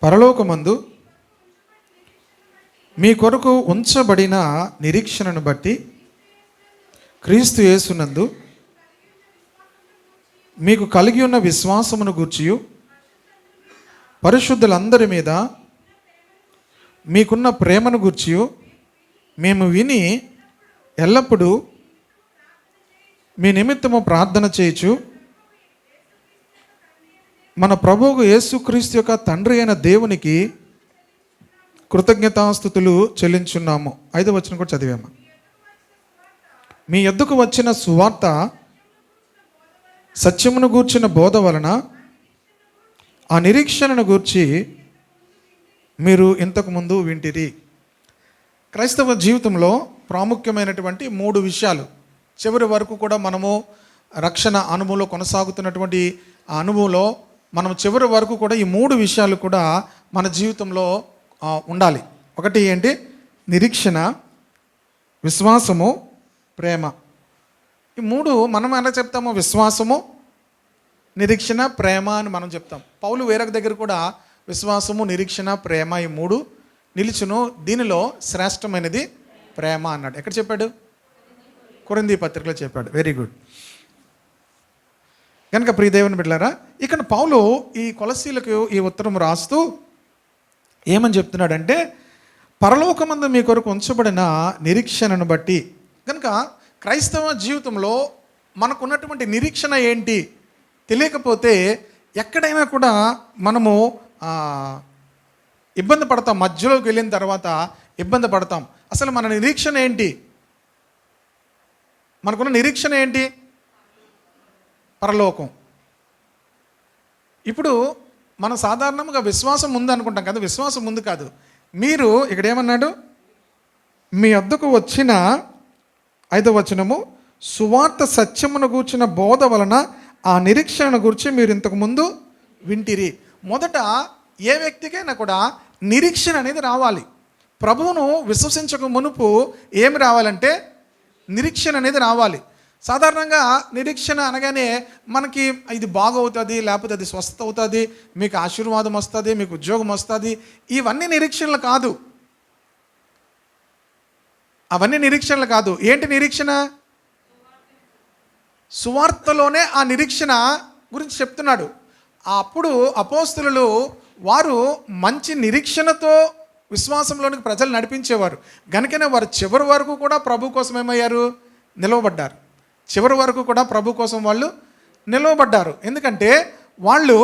పరలోకమందు మీ కొరకు ఉంచబడిన నిరీక్షణను బట్టి క్రీస్తు యేసునందు మీకు కలిగి ఉన్న విశ్వాసమును గూర్చియు పరిశుద్ధులందరి మీద మీకున్న ప్రేమను గూర్చియు మేము విని ఎల్లప్పుడూ మీ నిమిత్తము ప్రార్థన చేయొచ్చు మన ప్రభువు యేసుక్రీస్తు యొక్క తండ్రి అయిన దేవునికి కృతజ్ఞతాస్తుతులు చెల్లించున్నాము. 5వ వచనం కూడా చదివాము. మీ యొద్దకు వచ్చిన సువార్త సత్యమును గూర్చిన బోధ వలన ఆ నిరీక్షణను గూర్చి మీరు ఇంతకుముందు వింటిరి. క్రైస్తవ జీవితంలో ప్రాముఖ్యమైనటువంటి 3 విషయాలు చివరి వరకు కూడా మనము రక్షణ అనుభవంలో కొనసాగుతున్నటువంటి ఆ అనుభవంలో మనం చివరి వరకు కూడా ఈ 3 విషయాలు కూడా మన జీవితంలో ఉండాలి. ఒకటి ఏంటి? నిరీక్షణ, విశ్వాసము, ప్రేమ. ఈ 3 మనం ఎలా చెప్తాము? విశ్వాసము, నిరీక్షణ, ప్రేమ అని మనం చెప్తాం. పౌలు వేరొక దగ్గర కూడా విశ్వాసము, నిరీక్షణ, ప్రేమ ఈ 3 నిలుచును, దీనిలో శ్రేష్టమైనది ప్రేమ అన్నాడు. ఎక్కడ చెప్పాడు? కొరింథీ పత్రికలో చెప్పాడు. Very good. కనుక ప్రియదేవుని బిడ్డలారా, ఇక్కడ పౌలు ఈ కొలసీలకు ఈ ఉత్తరం రాస్తూ ఏమని చెప్తున్నాడంటే, పరలోకమందు మీ కొరకు ఉంచబడిన నిరీక్షణను బట్టి. కనుక క్రైస్తవ జీవితంలో మనకున్నటువంటి నిరీక్షణ ఏంటి తెలియకపోతే ఎక్కడైనా కూడా మనము ఇబ్బంది పడతాం. మధ్యలోకి వెళ్ళిన తర్వాత ఇబ్బంది పడతాం. అసలు మన నిరీక్షణ ఏంటి? మనకున్న నిరీక్షణ ఏంటి? పరలోకం. ఇప్పుడు మనం సాధారణంగా విశ్వాసం ఉంది అనుకుంటాం కదా. విశ్వాసం ఉంది కాదు. మీరు ఇక్కడ ఏమన్నాడు? మీ వద్దకు వచ్చిన 5వ వచనము, సువార్త సత్యమును గూర్చిన బోధ వలన ఆ నిరీక్షణను గురించి మీరు ఇంతకుముందు వింటిరి. మొదట ఏ వ్యక్తికైనా కూడా నిరీక్షణ అనేది రావాలి. ప్రభువును విశ్వసించక మునుపు ఏమి రావాలంటే నిరీక్షణ అనేది రావాలి. సాధారణంగా నిరీక్షణ అనగానే మనకి ఇది బాగవుతుంది, లేకపోతే అది స్వస్థత అవుతుంది, మీకు ఆశీర్వాదం వస్తుంది, మీకు ఉద్యోగం వస్తుంది, ఇవన్నీ నిరీక్షణలు కాదు. అవన్నీ నిరీక్షణలు కాదు. ఏంటి నిరీక్షణ? సువార్తలోనే ఆ నిరీక్షణ గురించి చెప్తున్నాడు. అప్పుడు అపోస్తలులు వారు మంచి నిరీక్షణతో విశ్వాసంలోనికి ప్రజలు నడిపించేవారు. గనుకనే వారు చివరి వరకు కూడా ప్రభు కోసం ఏమయ్యారు? నిలవబడ్డారు. చివరి వరకు కూడా ప్రభు కోసం వాళ్ళు నిలవబడ్డారు. ఎందుకంటే వాళ్ళు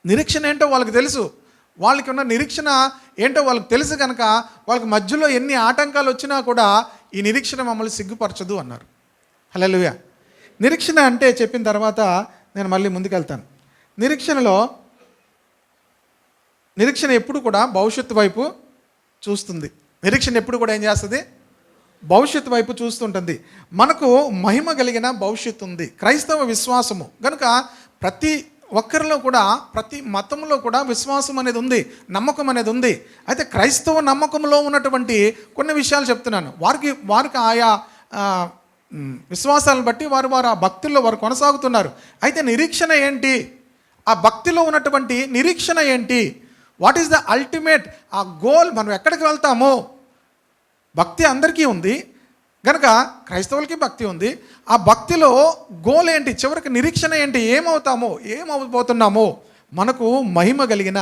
నిరీక్షణ ఏంటో వాళ్ళకి తెలుసు. వాళ్ళకి ఉన్న నిరీక్షణ ఏంటో వాళ్ళకి తెలుసు. కనుక వాళ్ళకి మధ్యలో ఎన్ని ఆటంకాలు వచ్చినా కూడా ఈ నిరీక్షణ మమ్మల్ని సిగ్గుపరచదు అన్నారు. హల్లెలూయా. నిరీక్షణ అంటే చెప్పిన తర్వాత నేను మళ్ళీ ముందుకెళ్తాను. నిరీక్షణ ఎప్పుడు కూడా భవిష్యత్తు వైపు చూస్తుంది. నిరీక్షణ ఎప్పుడు కూడా ఏం చేస్తుంది? భవిష్యత్తు వైపు చూస్తుంటుంది. మనకు మహిమ కలిగిన భవిష్యత్తు ఉంది, క్రైస్తవ విశ్వాసము. కనుక ప్రతి ఒక్కరిలో కూడా, ప్రతి మతంలో కూడా విశ్వాసం అనేది ఉంది, నమ్మకం అనేది ఉంది. అయితే క్రైస్తవ నమ్మకంలో ఉన్నటువంటి కొన్ని విషయాలు చెప్తున్నాను. వారికి ఆయా విశ్వాసాలను బట్టి వారు ఆ భక్తుల్లో వారు కొనసాగుతున్నారు. అయితే నిరీక్షణ ఏంటి? ఆ భక్తిలో ఉన్నటువంటి నిరీక్షణ ఏంటి? What is the ultimate? ఆ గోల్, మనం ఎక్కడికి వెళ్తామో. భక్తి అందరికీ ఉంది కనుక క్రైస్తవులకి భక్తి ఉంది. ఆ భక్తిలో గోల్ ఏంటి? చివరికి నిరీక్షణ ఏంటి? ఏమవబోతున్నామో. మనకు మహిమ కలిగిన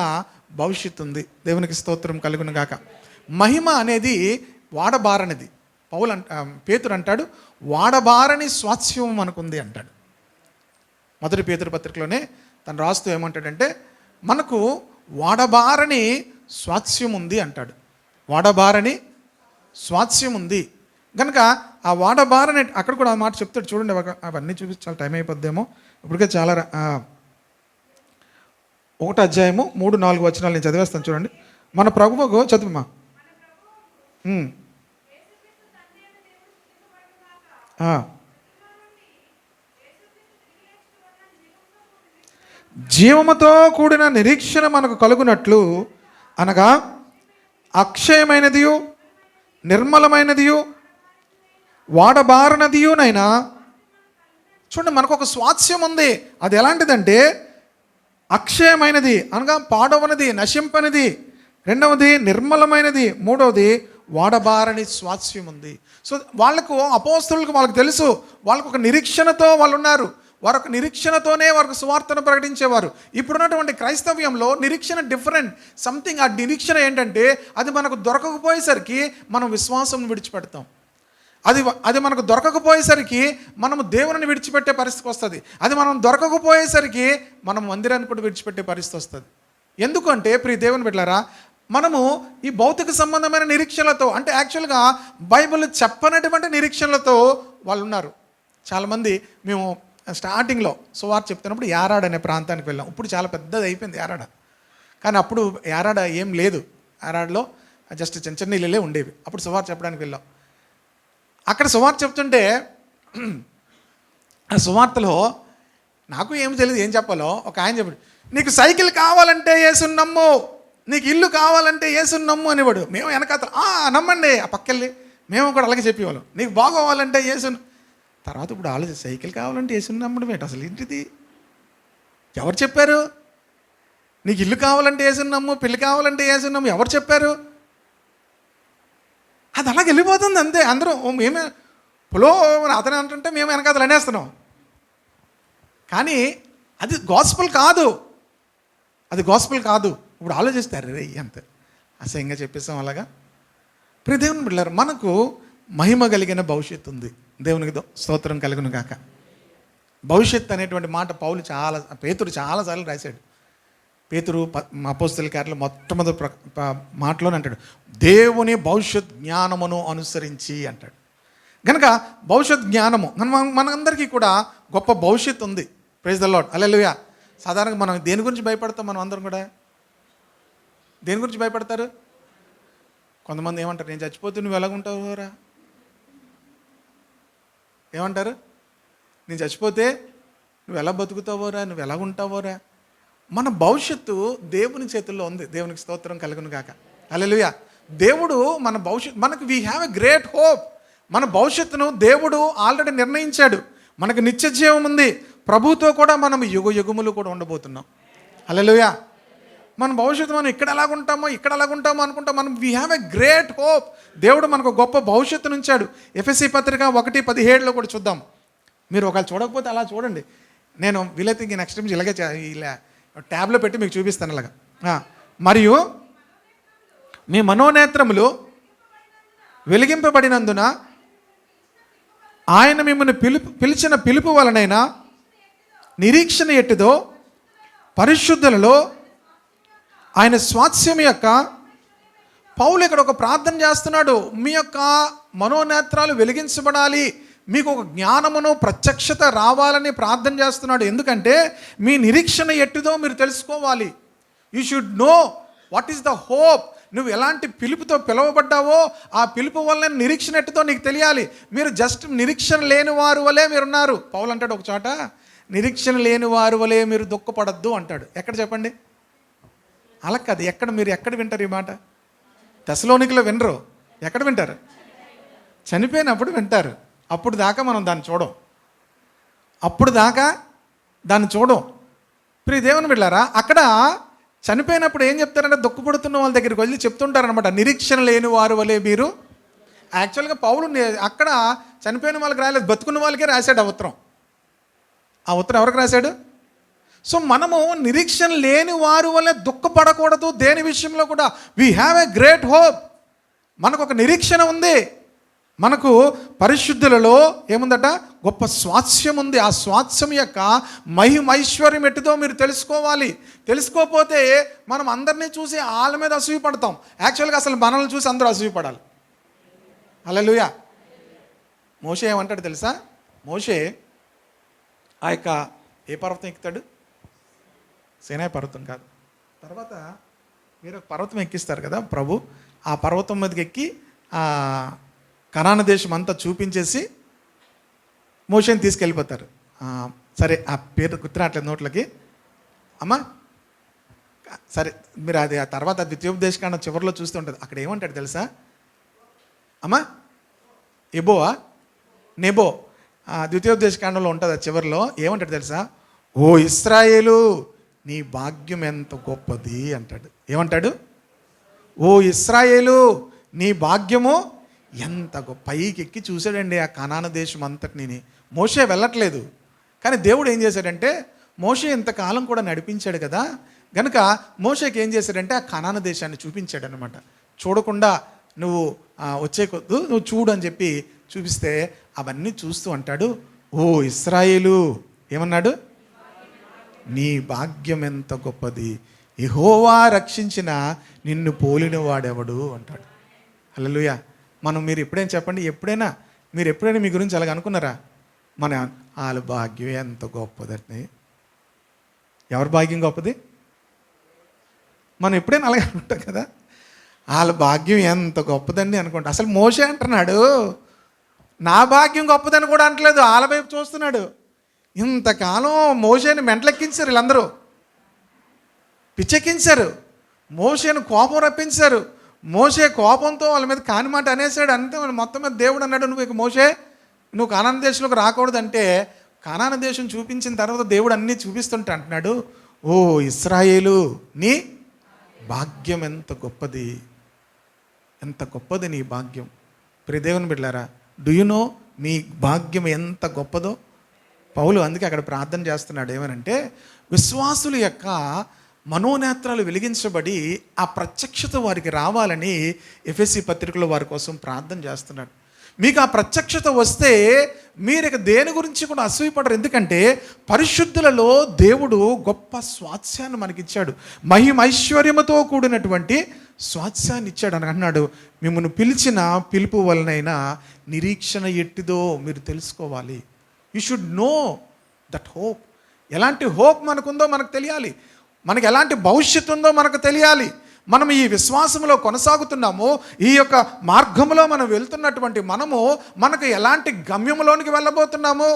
భవిష్యత్తు ఉంది. దేవునికి స్తోత్రం కలుగును గాక. మహిమ అనేది వాడబారనిది. పేతురు అంటాడు, వాడబారని స్వాస్థ్యం మనకుంది అంటాడు. 1 పేతురు పత్రికలోనే తను రాస్తూ ఏమంటాడంటే, మనకు వాడబారని స్వాస్థ్యం ఉంది అంటాడు. వాడబారని స్వాస్థ్యం ఉంది. కనుక ఆ వాడబారని అక్కడ కూడా ఆ మాట చెప్తాడు. చూడండి, అవన్నీ చూపించాలి, టైం అయిపోద్దేమో. ఇప్పటికే చాలా 1వ అధ్యాయము 3-4 వచనాలు నేను చదివేస్తాను. చూడండి, మన ప్రభువుకు చదువుమా. జీవముతో కూడిన నిరీక్షణ మనకు కలుగునట్లు, అనగా అక్షయమైనదియు నిర్మలమైనదియు వాడబారనదియునైనా. చూడండి, మనకు ఒక స్వాస్థ్యం ఉంది. అది ఎలాంటిదంటే అక్షయమైనది అనగా పాడవనది, నశింపనిది. రెండవది నిర్మలమైనది. మూడవది వాడబారని స్వాస్యం ఉంది. సో వాళ్ళకు, అపోస్తలులకు వాళ్ళకు తెలుసు, వాళ్ళకు ఒక నిరీక్షణతో వాళ్ళు ఉన్నారు. వారు ఒక నిరీక్షణతోనే వారికి సువార్తను ప్రకటించేవారు. ఇప్పుడున్నటువంటి క్రైస్తవ్యంలో నిరీక్షణ డిఫరెంట్ సంథింగ్. ఆ నిరీక్షణ ఏంటంటే అది మనకు దొరకకపోయేసరికి మనం విశ్వాసం విడిచిపెడతాం. అది మనకు దొరకకపోయేసరికి మనము దేవుని విడిచిపెట్టే పరిస్థితికి వస్తుంది. అది మనం దొరకకపోయేసరికి మనం మందిరాన్ని కూడా విడిచిపెట్టే పరిస్థితి వస్తుంది. ఎందుకంటే ప్రియ దేవుని బిడ్డలారా, మనము ఈ భౌతిక సంబంధమైన నిరీక్షణలతో, అంటే యాక్చువల్గా బైబిల్ చెప్పనటువంటి నిరీక్షణలతో వాళ్ళు ఉన్నారు. చాలామంది మేము స్టార్టింగ్లో సువార్త చెప్తున్నప్పుడు యారాడ్ అనే ప్రాంతానికి వెళ్ళాం. ఇప్పుడు చాలా పెద్దది అయిపోయింది యారాడ. కానీ అప్పుడు యారాడ ఏం లేదు. యారాడ్లో జస్ట్ చిన్న చిన్న ఇళ్ళే ఉండేవి. అప్పుడు సువార్త చెప్పడానికి వెళ్ళాం. అక్కడ సువార్త చెప్తుంటే ఆ సువార్తలో నాకు ఏం తెలియదు ఏం చెప్పాలో. ఒక ఆయన చెప్పాడు, నీకు సైకిల్ కావాలంటే యేసుని నమ్ము, నీకు ఇల్లు కావాలంటే యేసుని నమ్ము అనేవాడు. మేము వెనకాల నమ్మండి ఆ పక్కెళ్ళి మేము కూడా అలాగే చెప్పేవాళ్ళం. నీకు బాగోవాలంటే యేసుని. తర్వాత ఇప్పుడు ఆలోచన, సైకిల్ కావాలంటే యేసుని నమ్మడం ఏంటి అసలు? ఏంటిది? ఎవరు చెప్పారు? నీకు ఇల్లు కావాలంటే యేసుని నమ్ము, పెళ్ళి కావాలంటే యేసుని నమ్ము, ఎవరు చెప్పారు? అది అలాగే వెళ్ళిపోతుంది అంతే. అందరూ మేమే పులో అతనే అంటుంటే మేము వెనకాతలు అనేస్తున్నాం. కానీ అది గాస్పుల్ కాదు, అది గాస్పుల్ కాదు. ఇప్పుడు ఆలోచిస్తారు రే అంతే అసహ్యంగా చెప్పేస్తాం అలాగా. ప్రియ దేవుని బిడ్డలారా, మనకు మహిమ కలిగిన భవిష్యత్తు ఉంది. దేవునికి స్తోత్రం కలుగును గాక. భవిష్యత్తు అనేటువంటి మాట పేతురు చాలాసార్లు రాశాడు. పేతురు అపోస్తల కార్యాలు మొట్టమొదటి మాటలోనే అంటాడు, దేవుని భవిష్యత్ జ్ఞానమును అనుసరించి అంటాడు. కనుక భవిష్యత్ జ్ఞానము మనందరికీ కూడా గొప్ప భవిష్యత్తు ఉంది. ప్రైజ్ ద లార్డ్, హల్లెలూయా. సాధారణంగా మనం దేని గురించి భయపడతాం? మనం అందరం కూడా దేని గురించి భయపడతారు? కొంతమంది ఏమంటారు, నేను చచ్చిపోతే నువ్వు ఎలాగుంటావురా? ఏమంటారు? నేను చచ్చిపోతే నువ్వు ఎలా బతుకుతావోరా, నువ్వు ఎలాగుంటావోరా? మన భవిష్యత్తు దేవుని చేతుల్లో ఉంది. దేవునికి స్తోత్రం కలుగును గాక. హల్లెలూయా. దేవుడు మన భవిష్యత్తు, మనకు we have a great hope. మన భవిష్యత్తును దేవుడు ఆల్రెడీ నిర్ణయించాడు. మనకు నిత్య జీవం ఉంది. ప్రభుతో కూడా మనం యుగ యుగములు కూడా ఉండబోతున్నాం. హల్లెలూయా. మన భవిష్యత్తు మనం ఇక్కడ ఎలాగుంటామో అనుకుంటాం. మనం we have a great hope. దేవుడు మనకు గొప్ప భవిష్యత్తును ఉంచాడు. ఎఫెసీ పత్రిక 1:17 కూడా చూద్దాం. మీరు ఒకవేళ చూడకపోతే అలా చూడండి. నేను వీలైతే నెక్స్ట్ టైం ఇలాగే ఇలా ట్యాబ్లో పెట్టి మీకు చూపిస్తాను అలాగా. మరియు మీ మనోనేత్రములు వెలిగింపబడినందున ఆయన మిమ్మల్ని పిలిచిన పిలుపు వలనైనా నిరీక్షణ ఎట్టుదో పరిశుద్ధులలో ఆయన స్వాస్యం యొక్క పౌలు ఇక్కడ ఒక ప్రార్థన చేస్తున్నాడు. మీ యొక్క మనోనేత్రాలు వెలిగించబడాలి, మీకు ఒక జ్ఞానమును ప్రత్యక్షత రావాలని ప్రార్థన చేస్తున్నాడు. ఎందుకంటే మీ నిరీక్షణ ఎట్టుదో మీరు తెలుసుకోవాలి. You should know what is the hope. నువ్వు ఎలాంటి పిలుపుతో పిలువబడ్డావో ఆ పిలుపు వల్ల నిరీక్షణ ఎట్టుతో నీకు తెలియాలి. మీరు జస్ట్ నిరీక్షణ లేని వారు వలే మీరున్నారు. పౌలు అంటాడు ఒక చోట, నిరీక్షణ లేని వారు వలే మీరు దుఃఖపడద్దు అంటాడు. ఎక్కడ చెప్పండి? అలా కాదు. మీరు ఎక్కడ వింటారు ఈ మాట? తెస్సలోనికలో వినరు. ఎక్కడ వింటారు? చనిపోయినప్పుడు వింటారు. అప్పుడు దాకా మనం దాన్ని చూడం. ప్రియ దేవుని బిడ్డలారా, అక్కడ చనిపోయినప్పుడు ఏం చెప్తారంటే దుఃఖపడుతున్న వాళ్ళ దగ్గరికి వెళ్ళి చెప్తుంటారనమాట, నిరీక్షణ లేని వారు వలే మీరు. యాక్చువల్గా పౌలు అక్కడ చనిపోయిన వాళ్ళకి రాయలేదు, బతుకున్న వాళ్ళకే రాశాడు ఆ ఉత్తరం. ఆ ఉత్తరం ఎవరికి రాశాడు? సో మనము నిరీక్షణ లేని వారు వలె దుఃఖపడకూడదు. దేని విషయంలో కూడా we have a great hope. మనకు ఒక నిరీక్షణ ఉంది. మనకు పరిశుద్ధులలో ఏముందట? గొప్ప స్వాస్యం ఉంది. ఆ స్వాస్యం యొక్క మహిమైశ్వర్యం ఎట్టుదో మీరు తెలుసుకోవాలి. తెలుసుకోకపోతే మనం అందరినీ చూసి వాళ్ళ మీద అసూయపడతాం. యాక్చువల్గా అసలు మనల్ని చూసి అందరూ అసూయపడాలి. హల్లెలూయా. మోషే ఏమంటాడు తెలుసా? మోషే ఆ యొక్క ఏ పర్వతం ఎక్కుతాడు? సీనాయి పర్వతం కాదు, తర్వాత వేరే పర్వతం ఎక్కిస్తారు కదా ప్రభు. ఆ పర్వతం మీదకి ఎక్కి కనాను దేశం అంతా చూపించేసి మోషేని తీసుకెళ్ళిపోతారు. సరే, ఆ పేరు గుర్తురాట్లేదు నోట్లకి. అమ్మా సరే, మీరు అది ఆ తర్వాత ద్వితీయోపదేశకాండం చివరిలో చూస్తూ ఉంటుంది. అక్కడ ఏమంటాడు తెలుసా? అమ్మా నెబో ద్వితీయోపదేశకాండంలో ఉంటుంది. ఆ చివరిలో ఏమంటాడు తెలుసా? ఓ ఇశ్రాయేలు, నీ భాగ్యం ఎంత గొప్పది అంటాడు. ఏమంటాడు? ఓ ఇశ్రాయేలు, నీ భాగ్యము ఎంత గొప్ప. పైకి ఎక్కి చూశాడండి ఆ కనాను దేశం అంతటిని. మోషే వెళ్ళట్లేదు, కానీ దేవుడు ఏం చేశాడంటే, మోషే ఇంతకాలం కూడా నడిపించాడు కదా, గనుక మోషేకి ఏం చేశాడంటే ఆ కనాను దేశాన్ని చూపించాడు అనమాట. చూడకుండా నువ్వు వచ్చే కొద్దు నువ్వు చూడు అని చెప్పి చూపిస్తే అవన్నీ చూస్తూ అంటాడు, ఓ ఇశ్రాయేలు, ఏమన్నాడు? నీ భాగ్యం ఎంత గొప్పది, యెహోవా రక్షించిన నిన్ను పోలిన వాడెవడు అంటాడు. హల్లెలూయా. మీరు ఎప్పుడైనా చెప్పండి, మీరు ఎప్పుడైనా మీ గురించి అలాగ అనుకున్నారా? వాళ్ళ భాగ్యం ఎంత గొప్పదండి. ఎవరి భాగ్యం గొప్పది? మనం ఎప్పుడైనా అలాగే అనుకుంటాం కదా, వాళ్ళ భాగ్యం ఎంత గొప్పదండి అనుకుంటా. అసలు మోషే అంటున్నాడు, నా భాగ్యం గొప్పదని కూడా అంటలేదు, వాళ్ళ వైపు చూస్తున్నాడు. ఇంతకాలం మోషేని మెంటలెక్కించారు, వీళ్ళందరూ పిచ్చెక్కించారు, మోషేను కోపం రప్పించారు. మోషే కోపంతో వాళ్ళ మీద కాని మాట అనేసాడు. అంతే మొత్తం మీద దేవుడు అన్నాడు, నువ్వు మోషే నువ్వు కానాను దేశంలోకి రాకూడదంటే, కానాను దేశం చూపించిన తర్వాత దేవుడు అన్నీ చూపిస్తుంటే అంటున్నాడు, ఓ ఇశ్రాయేలు, నీ భాగ్యం ఎంత గొప్పది, ఎంత గొప్పది నీ భాగ్యం. ప్రియ దేవుని బిడ్డలారా, డూ యు నో మీ భాగ్యం ఎంత గొప్పదో? పౌలు అందుకే అక్కడ ప్రార్థన చేస్తున్నాడు. ఏమనంటే, విశ్వాసుల యొక్క మనోనేత్రాలు వెలిగించబడి ఆ ప్రత్యక్షత వారికి రావాలని ఎఫెసీ పత్రికలో వారి కోసం ప్రార్థన చేస్తున్నాడు. మీకు ఆ ప్రత్యక్షత వస్తే మీరు ఇక దేని గురించి కూడా అసూయపడరు. ఎందుకంటే పరిశుద్ధులలో దేవుడు గొప్ప స్వాస్థ్యాన్ని మనకిచ్చాడు, మహిమైశ్వర్యముతో కూడినటువంటి స్వాస్థ్యాన్ని ఇచ్చాడు అని అన్నాడు. మిమ్మల్ని పిలిచిన పిలుపు వలనైనా నిరీక్షణ ఎట్టిదో మీరు తెలుసుకోవాలి. You should know that hope. ఎలాంటి హోప్ మనకుందో మనకు తెలియాలి, మనకి ఎలాంటి భవిష్యత్తు ఉందో మనకు తెలియాలి. మనం ఈ విశ్వాసంలో కొనసాగుతున్నాము, ఈ యొక్క మార్గంలో మనం వెళ్తున్నటువంటి మనకు ఎలాంటి గమ్యంలోనికి వెళ్ళబోతున్నాము.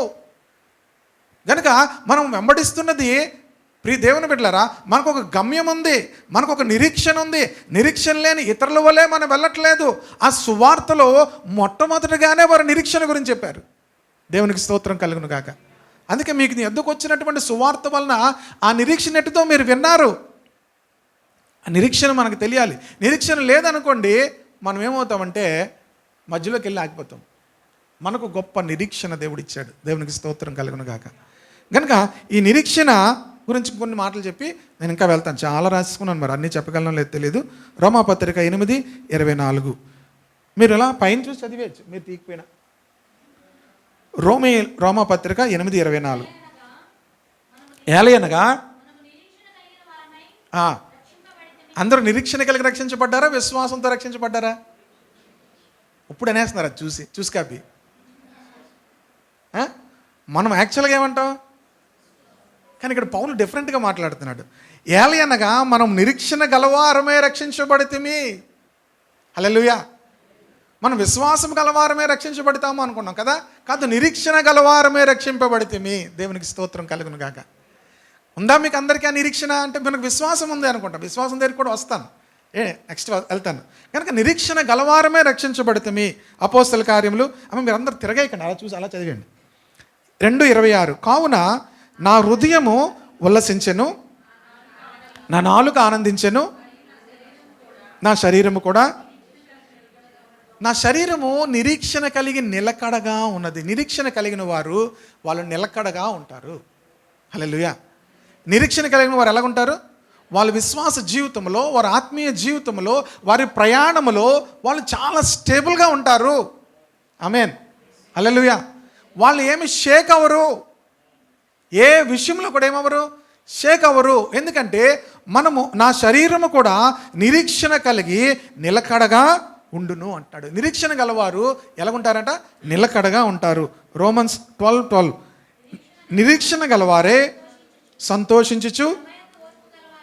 కనుక మనం వెంబడిస్తున్నది, ప్రియ దేవుని బిడ్డలారా, మనకు ఒక గమ్యం ఉంది, మనకు ఒక నిరీక్షణ ఉంది. నిరీక్షణ లేని ఇతరుల వల్లే మనం వెళ్ళట్లేదు. ఆ సువార్తలో మొట్టమొదటిగానే వారు నిరీక్షణ గురించి చెప్పారు. దేవునికి స్తోత్రం కలుగును గాక. అందుకే మీకు నీ ఎద్దుకు వచ్చినటువంటి సువార్త వలన ఆ నిరీక్షణ ఎట్టుతో మీరు విన్నారు. ఆ నిరీక్షణ మనకు తెలియాలి. నిరీక్షణ లేదనుకోండి, మనం ఏమవుతామంటే మధ్యలోకి వెళ్ళి ఆగిపోతాం. మనకు గొప్ప నిరీక్షణ దేవుడు ఇచ్చాడు. దేవునికి స్తోత్రం కలుగును గాక. కనుక ఈ నిరీక్షణ గురించి కొన్ని మాటలు చెప్పి నేను ఇంకా వెళ్తాను. చాలా రాసుకున్నాను, మరి అన్నీ చెప్పగలను లేదు తెలియదు. రోమాపత్రిక 8:24 మీరు ఇలా పైన చూసి చదివేయచ్చు, మీరు తీకపోయినా. రోమాపత్రిక 8:24 ఏలయనగా అందరూ నిరీక్షణ కలిగి రక్షించబడ్డారా, విశ్వాసంతో రక్షించబడ్డారా? ఇప్పుడు అనేస్తున్నారు అది చూసి కాపీ. మనం యాక్చువల్గా ఏమంటాం, కానీ ఇక్కడ పౌలు డిఫరెంట్గా మాట్లాడుతున్నాడు. ఏలయనగా మనం నిరీక్షణ గలవారమే రక్షించబడితిమి. హల్లెలూయా. మనం విశ్వాసం గలవారమే రక్షించబడతాము అనుకున్నాం కదా, కాదు, నిరీక్షణ గలవారమే రక్షింపబడితిమి. దేవునికి స్తోత్రం కలుగును గాక. ఉందా మీకు అందరికీ ఆ నిరీక్షణ? అంటే మనకు విశ్వాసం ఉంది అనుకుంటాం, విశ్వాసం దగ్గరికి కూడా వస్తాను, నెక్స్ట్ వెళ్తాను. కనుక నిరీక్షణ గలవారమే రక్షించబడితిమి. అపోస్తల కార్యములు మీరు అందరు తిరగేయకండి, అలా చూసి అలా చదివండి. 2:26 కావున నా హృదయము ఉల్లసించెను, నా నాలుక ఆనందించెను, నా శరీరము కూడా. నా శరీరము నిరీక్షణ కలిగి నిలకడగా ఉన్నది. నిరీక్షణ కలిగిన వారు వాళ్ళు నిలకడగా ఉంటారు. హల్లెలూయా. నిరీక్షణ కలిగిన వారు ఎలాగుంటారు? వాళ్ళ విశ్వాస జీవితంలో, వారి ఆత్మీయ జీవితంలో, వారి ప్రయాణంలో వాళ్ళు చాలా స్టేబుల్గా ఉంటారు. ఆమేన్. హల్లెలూయా. వాళ్ళు ఏమి షేక్ అవ్వరు, ఏ విషయంలో కూడా ఏమవ్వరు, షేక్ అవ్వరు. ఎందుకంటే నా శరీరము కూడా నిరీక్షణ కలిగి నిలకడగా ఉండును అంటాడు. నిరీక్షణ గలవారు ఎలాగుంటారట? నిలకడగా ఉంటారు. రోమన్స్ 12:12 నిరీక్షణ గలవారే సంతోషించుచు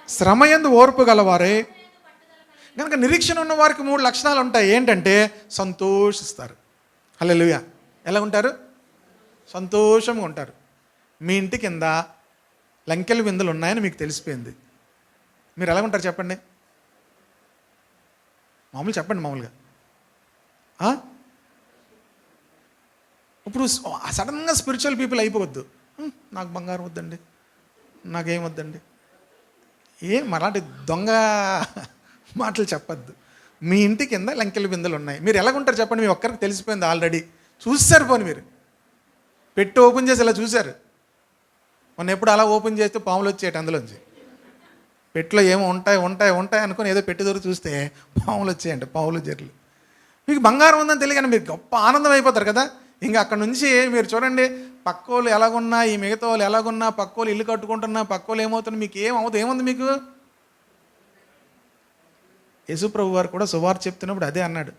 శ్రమయందు ఓర్పు గలవారే. కనుక నిరీక్షణ ఉన్న వారికి 3 లక్షణాలు ఉంటాయి. ఏంటంటే సంతోషిస్తారు. హల్లెలూయా. ఎలా ఉంటారు? సంతోషంగా ఉంటారు. మీ ఇంటి కింద లంకెల విందులు ఉన్నాయని మీకు తెలిసిపోయింది, మీరు ఎలా ఉంటారు చెప్పండి? మామూలు చెప్పండి, మామూలుగా. ఇప్పుడు సడన్గా స్పిరిచువల్ పీపుల్ అయిపోవద్దు. నాకు బంగారం వద్దండి, నాకేం వద్దండి, అలాంటి దొంగ మాటలు చెప్పద్దు. మీ ఇంటి కింద లంకెల బిందెలు ఉన్నాయి, మీరు ఎలాగుంటారు చెప్పండి? మీ ఒక్కరికి తెలిసిపోయింది ఆల్రెడీ, చూస్తారు. పోనీ మీరు పెట్టి ఓపెన్ చేసి ఇలా చూశారు. మొన్న ఎప్పుడు అలా ఓపెన్ చేస్తే పాములు వచ్చేటి అందులోంచి. పెట్టిలో ఏమో ఉంటాయి అనుకుని ఏదో పెట్టి దొరికి చూస్తే పాములు వచ్చాయంట, పాములు జర్లు. మీకు బంగారం ఉందని తెలియగానే మీరు గొప్ప ఆనందం అయిపోతారు కదా. ఇంకా అక్కడ నుంచి మీరు చూడండి, పక్కోళ్ళు ఎలాగున్నా, ఈ మిగతా వాళ్ళు ఎలాగున్నా, పక్కోళ్ళు ఇల్లు కట్టుకుంటున్నా, పక్కోళ్ళు ఏమవుతున్నా, మీకు ఏముంది మీకు? యేసుప్రభు వారు కూడా సువార్త చెప్తున్నప్పుడు అదే అన్నాడు.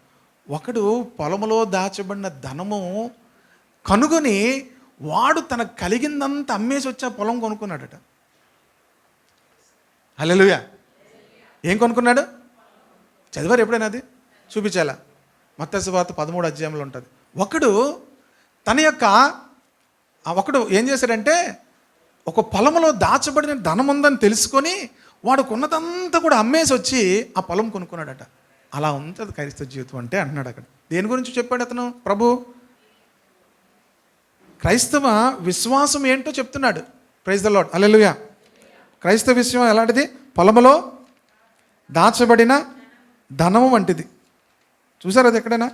ఒకడు పొలములో దాచబడిన ధనము కనుగొని వాడు తనకు కలిగిందంతా అమ్మేసి వచ్చి ఆ పొలం కొనుక్కున్నాడట. హల్లెలూయా. ఏం కొనుక్కున్నాడు? చదివారు ఎప్పుడైనా? అది చూపించాలా? మత్తయి సువార్త 13వ అధ్యాయంలో ఉంటుంది. ఒకడు ఏం చేశాడంటే, ఒక పొలంలో దాచబడిన ధనం ఉందని తెలుసుకొని వాడు కొన్నదంతా కూడా అమ్మేసి వచ్చి ఆ పొలం కొనుక్కున్నాడట. అలా ఉంటుంది క్రైస్తవ జీవితం అంటే అంటున్నాడు అక్కడ. దేని గురించి చెప్పాడు అతను? ప్రభు క్రైస్తవ విశ్వాసం ఏంటో చెప్తున్నాడు. Praise the Lord. హల్లెలూయా. క్రైస్తవ విశ్వాసం ఎలాంటిది? పొలములో దాచబడిన ధనము వంటిది. చూసారు అది ఎక్కడైనా?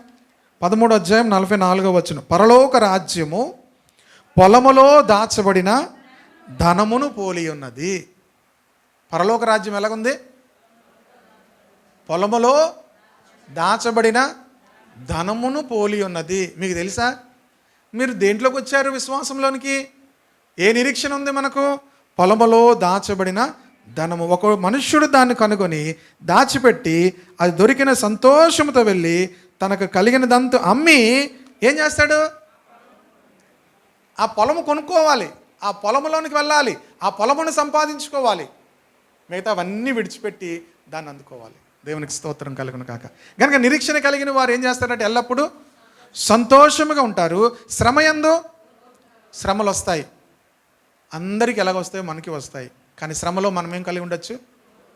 13వ అధ్యాయం 44వ వచనం. పరలోక రాజ్యము పొలములో దాచబడిన ధనమును పోలి ఉన్నది. పరలోక రాజ్యం ఎలాగుంది? పొలములో దాచబడిన ధనమును పోలి ఉన్నది. మీకు తెలుసా? మీరు దేంట్లోకి వచ్చారు? విశ్వాసంలోనికి. ఏ నిరీక్షణ ఉంది మనకు? పొలములో దాచబడిన ధనము. ఒక మనుష్యుడు దాన్ని కనుగొని దాచిపెట్టి అది దొరికిన సంతోషంతో వెళ్ళి తనకు కలిగినదంతా అమ్మి ఏం చేస్తాడు? ఆ పొలము కొనుక్కోవాలి, ఆ పొలములోనికి వెళ్ళాలి, ఆ పొలమును సంపాదించుకోవాలి, మిగతా అవన్నీ విడిచిపెట్టి దాన్ని అందుకోవాలి. దేవునికి స్తోత్రం కలుగును కాక. కనుక నిరీక్షణ కలిగిన వారు ఏం చేస్తారంటే ఎల్లప్పుడూ సంతోషముగా ఉంటారు. శ్రమయందు శ్రమలు వస్తాయి. అందరికీ ఎలాగ వస్తాయో మనకి వస్తాయి. కానీ శ్రమలో మనం ఏం కలిగి ఉండొచ్చు?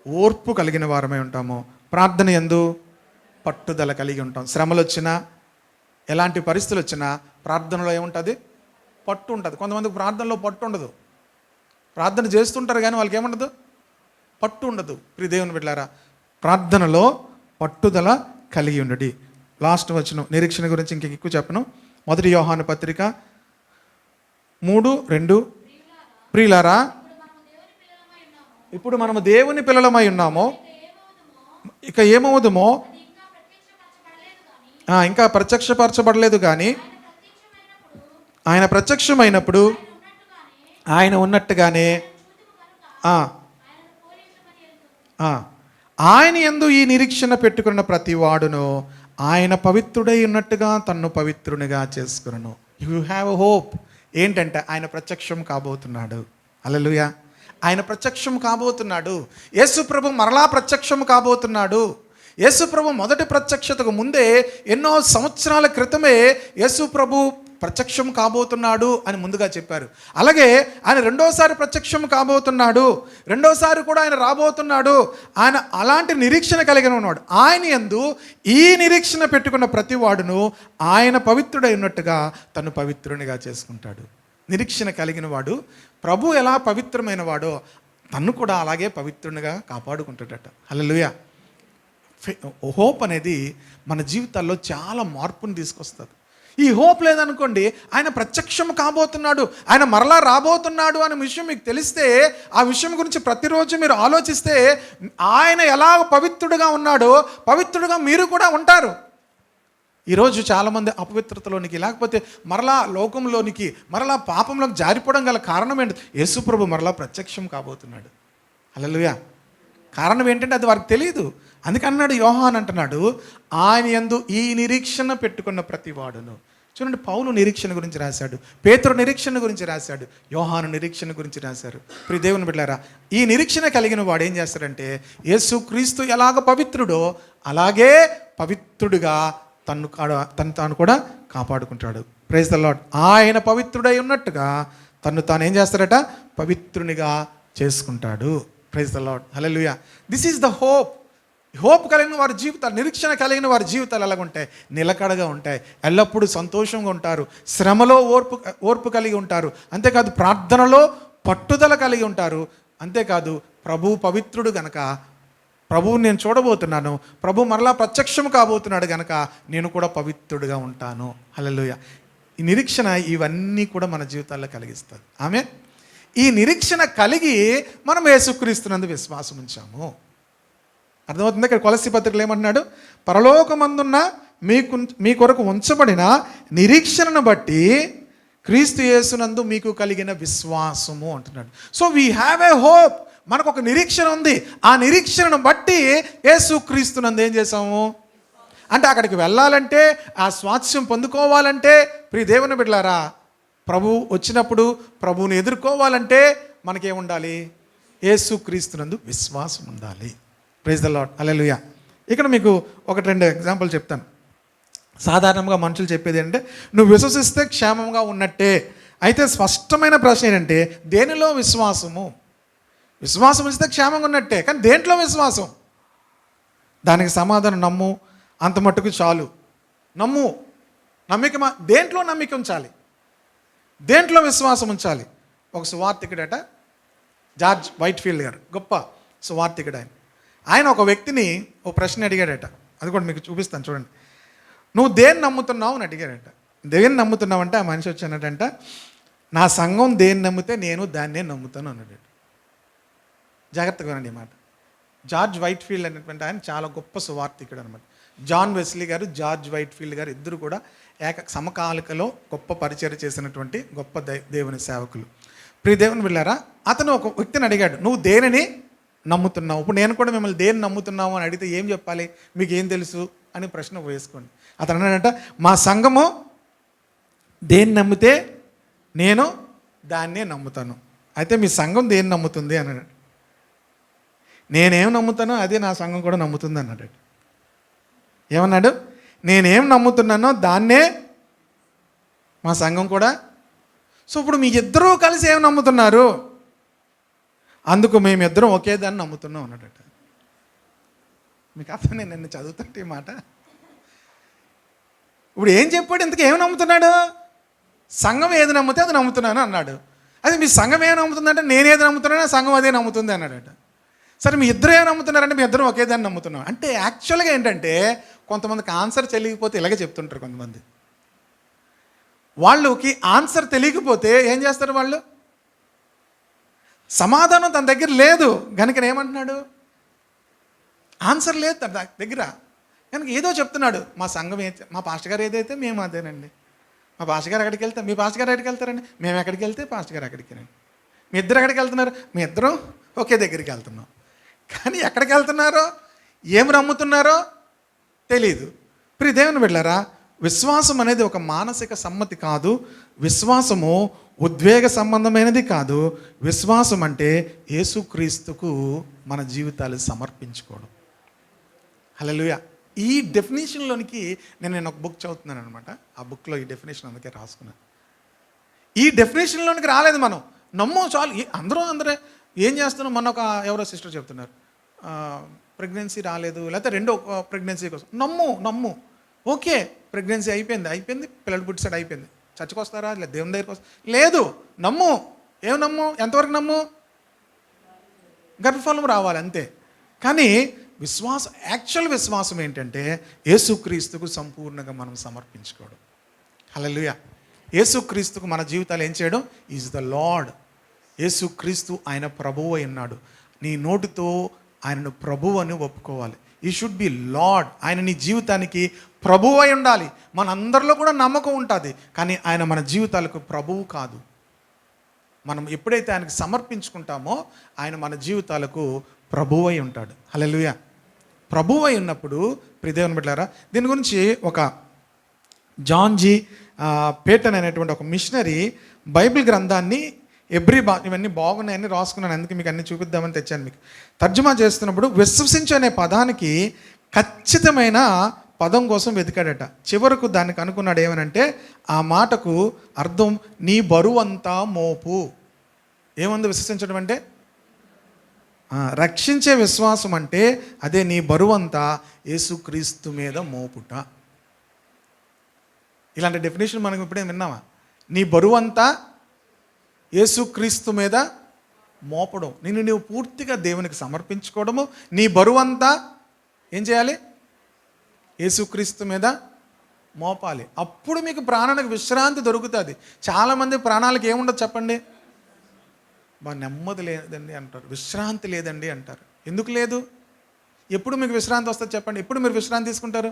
ఓర్పు కలిగిన వారమై ఉంటాము. ప్రార్థన యందు పట్టుదల కలిగి ఉంటాం. శ్రమలు వచ్చినా, ఎలాంటి పరిస్థితులు వచ్చినా ప్రార్థనలో ఏముంటుంది? పట్టు ఉంటుంది. కొంతమందికి ప్రార్థనలో పట్టు ఉండదు. ప్రార్థన చేస్తుంటారు కానీ వాళ్ళకి ఏముండదు? పట్టు ఉండదు. ప్రియ దేవుని బిడ్డలారా, ప్రార్థనలో పట్టుదల కలిగి ఉండడి. లాస్ట్ వచనం నిరీక్షణ గురించి ఇంక ఎక్కువ చెప్పను. 1 యోహాను పత్రిక 3:2. ప్రియులారా, ఇప్పుడు మనము దేవుని పిల్లలమై ఉన్నామో, ఇక ఏమవుదుమో ఇంకా ప్రత్యక్షపరచబడలేదు కానీ ఆయన ప్రత్యక్షమైనప్పుడు ఆయన ఉన్నట్టుగానే ఆయన యందు ఈ నిరీక్షణ పెట్టుకున్న ప్రతి వాడును ఆయన పవిత్రుడై ఉన్నట్టుగా తన్ను పవిత్రునిగా చేసుకును. You have hope. ఏంటంటే ఆయన ప్రత్యక్షం కాబోతున్నాడు. హల్లెలూయా. ఆయన ప్రత్యక్షం కాబోతున్నాడు. యేసు ప్రభు మరలా ప్రత్యక్షం కాబోతున్నాడు. యేసు ప్రభు మొదటి ప్రత్యక్షతకు ముందే ఎన్నో సంవత్సరాల క్రితమే యేసు ప్రభు ప్రత్యక్షం కాబోతున్నాడు అని ముందుగా చెప్పారు. అలాగే ఆయన రెండోసారి ప్రత్యక్షం కాబోతున్నాడు, రెండోసారి కూడా ఆయన రాబోతున్నాడు. ఆయన అలాంటి నిరీక్షణ కలిగిన ఉన్నాడు. ఆయన యందు ఈ నిరీక్షణ పెట్టుకున్న ప్రతి వాడును ఆయన పవిత్రుడై ఉన్నట్టుగా తను పవిత్రునిగా చేసుకుంటాడు. నిరీక్షణ కలిగిన వాడు ప్రభు ఎలా పవిత్రమైన వాడో తను కూడా అలాగే పవిత్రునిగా కాపాడుకుంటాడట. హల్లెలూయా. హోప్ అనేది మన జీవితాల్లో చాలా మార్పుని తీసుకొస్తుంది. ఈ హోప్ లేదనుకోండి, ఆయన ప్రత్యక్షం కాబోతున్నాడు, ఆయన మరలా రాబోతున్నాడు అనే విషయం మీకు తెలిస్తే, ఆ విషయం గురించి ప్రతిరోజు మీరు ఆలోచిస్తే ఆయన ఎలా పవిత్రుడుగా ఉన్నాడో పవిత్రుడుగా మీరు కూడా ఉంటారు. ఈరోజు చాలామంది అపవిత్రతలోనికి, లేకపోతే మరలా లోకంలోనికి, మరలా పాపంలోకి జారిపోవడం గల కారణం ఏంటి? యేసుప్రభు మరలా ప్రత్యక్షం కాబోతున్నాడు. హల్లెలూయా. కారణం ఏంటంటే అది వారికి తెలియదు. అందుకన్నాడు యోహాన్ అంటున్నాడు, ఆయన యందు ఈ నిరీక్షణ పెట్టుకున్న ప్రతి వాడును. చూడండి, పౌలు నిరీక్షణ గురించి రాశాడు, పేతురు నిరీక్షణ గురించి రాశాడు, యోహాను నిరీక్షణ గురించి రాశారు. ప్రియ దేవుని బిడ్డలారా, ఈ నిరీక్షణ కలిగిన వాడు ఏం చేస్తాడంటే యేసు క్రీస్తు ఎలాగ పవిత్రుడో అలాగే పవిత్రుడిగా తాను కూడా కాపాడుకుంటాడు. Praise the lord. ఆయన పవిత్రుడై ఉన్నట్టుగా తాను ఏం చేస్తాడట? పవిత్రునిగా చేసుకుంటాడు. Praise the Lord. Hallelujah. This is the hope. Hope కలిగిన వారి జీవితాలు, నిరీక్షణ కలిగిన వారి జీవితాలు ఎలాగ ఉంటాయి? నిలకడగా ఉంటాయి. ఎల్లప్పుడూ సంతోషంగా ఉంటారు. శ్రమలో ఓర్పు కలిగి ఉంటారు. అంతేకాదు ప్రార్థనలో పట్టుదల కలిగి ఉంటారు. అంతేకాదు ప్రభు పవిత్రుడు గనక ప్రభువు నేను చూడబోతున్నాను, ప్రభు మరలా ప్రత్యక్షం కాబోతున్నాడు గనక నేను కూడా పవిత్రుడిగా ఉంటాను. హల్లెలూయా. ఈ నిరీక్షణ ఇవన్నీ కూడా మన జీవితాల్లో కలిగిస్తుంది. ఆమేన్. ఈ నిరీక్షణ కలిగి మనం యేసుక్రీస్తునందు విశ్వాసం ఉంచాము. అర్థమవుతుంది? ఇక్కడ కొలస్సీ పత్రికలో ఏమంటున్నాడు? పరలోకమందున్న మీ కొరకు ఉంచబడిన నిరీక్షణను బట్టి క్రీస్తు యేసునందు మీకు కలిగిన విశ్వాసము అంటున్నాడు. So we have a hope. మనకు ఒక నిరీక్షణ ఉంది. ఆ నిరీక్షణను బట్టి యేసుక్రీస్తునందు ఏం చేసాము అంటే అక్కడికి వెళ్ళాలంటే, ఆ స్వాస్థ్యం పొందుకోవాలంటే, ప్రియ దేవుని బిడ్డలారా, ప్రభు వచ్చినప్పుడు ప్రభువుని ఎదుర్కోవాలంటే మనకేముండాలి? యేసుక్రీస్తునందు విశ్వాసం ఉండాలి. Praise the Lord. హల్లెలూయా. ఇక్కడ మీకు ఒకటి రెండు ఎగ్జాంపుల్ చెప్తాను. సాధారణంగా మనుషులు చెప్పేది ఏంటంటే, నువ్వు విశ్వసిస్తే క్షేమంగా ఉన్నట్టే. అయితే స్పష్టమైన ప్రశ్న ఏంటంటే, దేనిలో విశ్వాసము? విశ్వాసం ఇస్తే క్షేమంగా ఉన్నట్టే, కానీ దేంట్లో విశ్వాసం? దానికి సమాధానం నమ్ము, అంత మట్టుకు చాలు. నమ్ము, నమ్మిక. దేంట్లో నమ్మిక ఉంచాలి? దేంట్లో విశ్వాసం ఉంచాలి? ఒక సువార్థికుడట, జార్జ్ వైట్ఫీల్డ్ గారు, గొప్ప సువార్థికుడు. ఆయన ఒక వ్యక్తిని ఓ ప్రశ్న అడిగాడట. అది కూడా మీకు చూపిస్తాను చూడండి. నువ్వు దేన్ని నమ్ముతున్నావు అని అడిగాడట. దేన్ని నమ్ముతున్నావు అంటే ఆ మనిషి వచ్చానటంట, నా సంఘం దేన్ని నమ్మితే నేను దాన్నే నమ్ముతాను అన్నాడు. జాగ్రత్తగా వినండి ఈ మాట. జార్జ్ వైట్ఫీల్డ్ అనేటువంటి ఆయన చాలా గొప్ప సువార్థికుడు అనమాట. జాన్ వెస్లీ గారు, జార్జ్ వైట్ఫీల్డ్ గారు ఇద్దరు కూడా సమకాలికలో గొప్ప పరిచయం చేసినటువంటి గొప్ప దేవుని సేవకులు. ప్రియ దేవుని బిడ్డలారా, అతను ఒక వ్యక్తిని అడిగాడు, నువ్వు దేనిని నమ్ముతున్నావు? ఇప్పుడు నేను కూడా మిమ్మల్ని దేన్ని నమ్ముతున్నావు అని అడిగితే ఏం చెప్పాలి? మీకు ఏం తెలుసు అని ప్రశ్న వేసుకోండి. అతను అన్నాడంట, మా సంఘము దేన్ని నమ్మితే నేను దాన్నే నమ్ముతాను. అయితే మీ సంఘం దేన్ని నమ్ముతుంది అన్నాడు. నేనేం నమ్ముతానో అదే నా సంఘం కూడా నమ్ముతుంది అన్నాడు. ఏమన్నాడు? నేనేం నమ్ముతున్నానో దాన్నే మా సంఘం కూడా. సో ఇప్పుడు మీ ఇద్దరూ కలిసి ఏం నమ్ముతున్నారు? అందుకు మేమిద్దరం ఒకే దాన్ని నమ్ముతున్నాం అన్నాడట. మీకు అర్థం? నేను నిన్ను చదువుతుంటే ఈ మాట. ఇప్పుడు ఏం చెప్పాడు? ఇంతకీ ఏమి నమ్ముతున్నాడు? సంఘం ఏది నమ్మితే అది నమ్ముతున్నాను అన్నాడు. అది మీ సంఘం ఏమి నమ్ముతుందంటే నేనేది నమ్ముతున్నానో సంఘం అదే నమ్ముతుంది అన్నాడట. సరే మీ ఇద్దరు ఏమి నమ్ముతున్నారంటే మీ ఇద్దరం ఒకే దాన్ని నమ్ముతున్నాం అంటే యాక్చువల్గా ఏంటంటే, కొంతమందికి ఆన్సర్ తెలియకపోతే ఇలాగే చెప్తుంటారు. కొంతమంది వాళ్ళకి ఆన్సర్ తెలియకపోతే ఏం చేస్తారు? వాళ్ళు సమాధానం తన దగ్గర లేదు కనుక ఏమంటున్నాడు? ఆన్సర్ లేదు తన దగ్గర కనుక ఏదో చెప్తున్నాడు. మా సంఘం మా పాస్టర్ గారు ఏదైతే మేము అదేనండి. మా పాస్టర్ గారు ఎక్కడికి వెళ్తాం, మీ పాస్టర్ గారు ఎక్కడికి వెళ్తారండి, మేము ఎక్కడికి వెళ్తే పాస్టర్ గారు ఎక్కడికి రండి. మీ ఇద్దరు ఎక్కడికి వెళ్తున్నారు? మీ ఇద్దరం ఒకే దగ్గరికి వెళ్తున్నాం. కానీ ఎక్కడికి వెళ్తున్నారో, ఏం నమ్ముతున్నారో తెలీదు. ప్రియ దేవుని బిడ్డలారా, విశ్వాసం అనేది ఒక మానసిక సమ్మతి కాదు. విశ్వాసము ఉద్వేగ సంబంధమైనది కాదు. విశ్వాసం అంటే యేసుక్రీస్తుకు మన జీవితాలు సమర్పించుకోవడం. హల్లెలూయా. ఈ డెఫినేషన్లోనికి నేను ఒక బుక్ చదువుతున్నాను అనమాట. ఆ బుక్లో ఈ డెఫినేషన్ అందుకే రాసుకున్నాను. ఈ డెఫినేషన్లోనికి రాలేదు మనం. నమ్ము చాలు. అందరూ ఏం చేస్తున్నాం? మన ఒక ఎవరో సిస్టర్ చెప్తున్నారు, ప్రెగ్నెన్సీ రాలేదు, లేకపోతే రెండో ప్రెగ్నెన్సీ కోసం నమ్ము. ఓకే, ప్రెగ్నెన్సీ అయిపోయింది, పిల్లలు పుట్టిసాడు, అయిపోయింది. చర్చకు వస్తారా? లేదా దేవుని దగ్గరికి వస్తారా? లేదు, నమ్ము. ఏం నమ్ము? ఎంతవరకు నమ్ము? గర్భఫలం రావాలి అంతే. కానీ యాక్చువల్ విశ్వాసం ఏంటంటే యేసుక్రీస్తుకు సంపూర్ణంగా మనం సమర్పించుకోవడం. హల్లెలూయా. యేసుక్రీస్తుకు మన జీవితాలు ఏం చేయడం? Is the lord. యేసుక్రీస్తు ఆయన ప్రభువు అయి ఉన్నాడు. నీ నోటితో ఆయనను ప్రభువు అని ఒప్పుకోవాలి. ఈ షుడ్ బి లార్డ్. ఆయన నీ జీవితానికి ప్రభువు అయి ఉండాలి. మన అందరిలో కూడా నమ్మకం ఉంటుంది, కానీ ఆయన మన జీవితాలకు ప్రభువు కాదు. మనం ఎప్పుడైతే ఆయనకు సమర్పించుకుంటామో ఆయన మన జీవితాలకు ప్రభువు అయి ఉంటాడు. హల్లెలూయా. ప్రభువు అయి ఉన్నప్పుడు ప్రియ దేవుని బిడ్డలారా, దీని గురించి ఒక జాన్ జీ పేటన్ అనేటువంటి ఒక మిషనరీ బైబిల్ గ్రంథాన్ని ఇవన్నీ బాగున్నాయని రాసుకున్నాను. అందుకే మీకు అన్ని చూపిద్దామని తెచ్చాను. మీకు తర్జుమా చేస్తున్నప్పుడు విశ్వసించు అనే పదానికి ఖచ్చితమైన పదం కోసం వెతికాడట. చివరకు దానికి అనుకున్నాడు ఏమనంటే, ఆ మాటకు అర్థం నీ బరువంతా మోపు. ఏముంది విశ్వసించడం అంటే? రక్షించే విశ్వాసం అంటే అదే నీ బరువంతా యేసుక్రీస్తు మీద మోపుట. ఇలాంటి డెఫినేషన్ మనం ఇప్పుడే విన్నామా? నీ బరువంతా యేసుక్రీస్తు మీద మోపడం, నిన్ను నువ్వు పూర్తిగా దేవునికి సమర్పించుకోవడము, నీ బరువంతా ఏం చేయాలి? యేసుక్రీస్తు మీద మోపాలి. అప్పుడు మీకు ప్రాణానికి విశ్రాంతి దొరుకుతుంది. చాలామంది ప్రాణాలకు ఏముండదు చెప్పండి? నెమ్మది లేదండి అంటారు, విశ్రాంతి లేదండి అంటారు. ఎందుకు లేదు? ఎప్పుడు మీకు విశ్రాంతి వస్తుంది చెప్పండి? ఎప్పుడు మీరు విశ్రాంతి తీసుకుంటారు?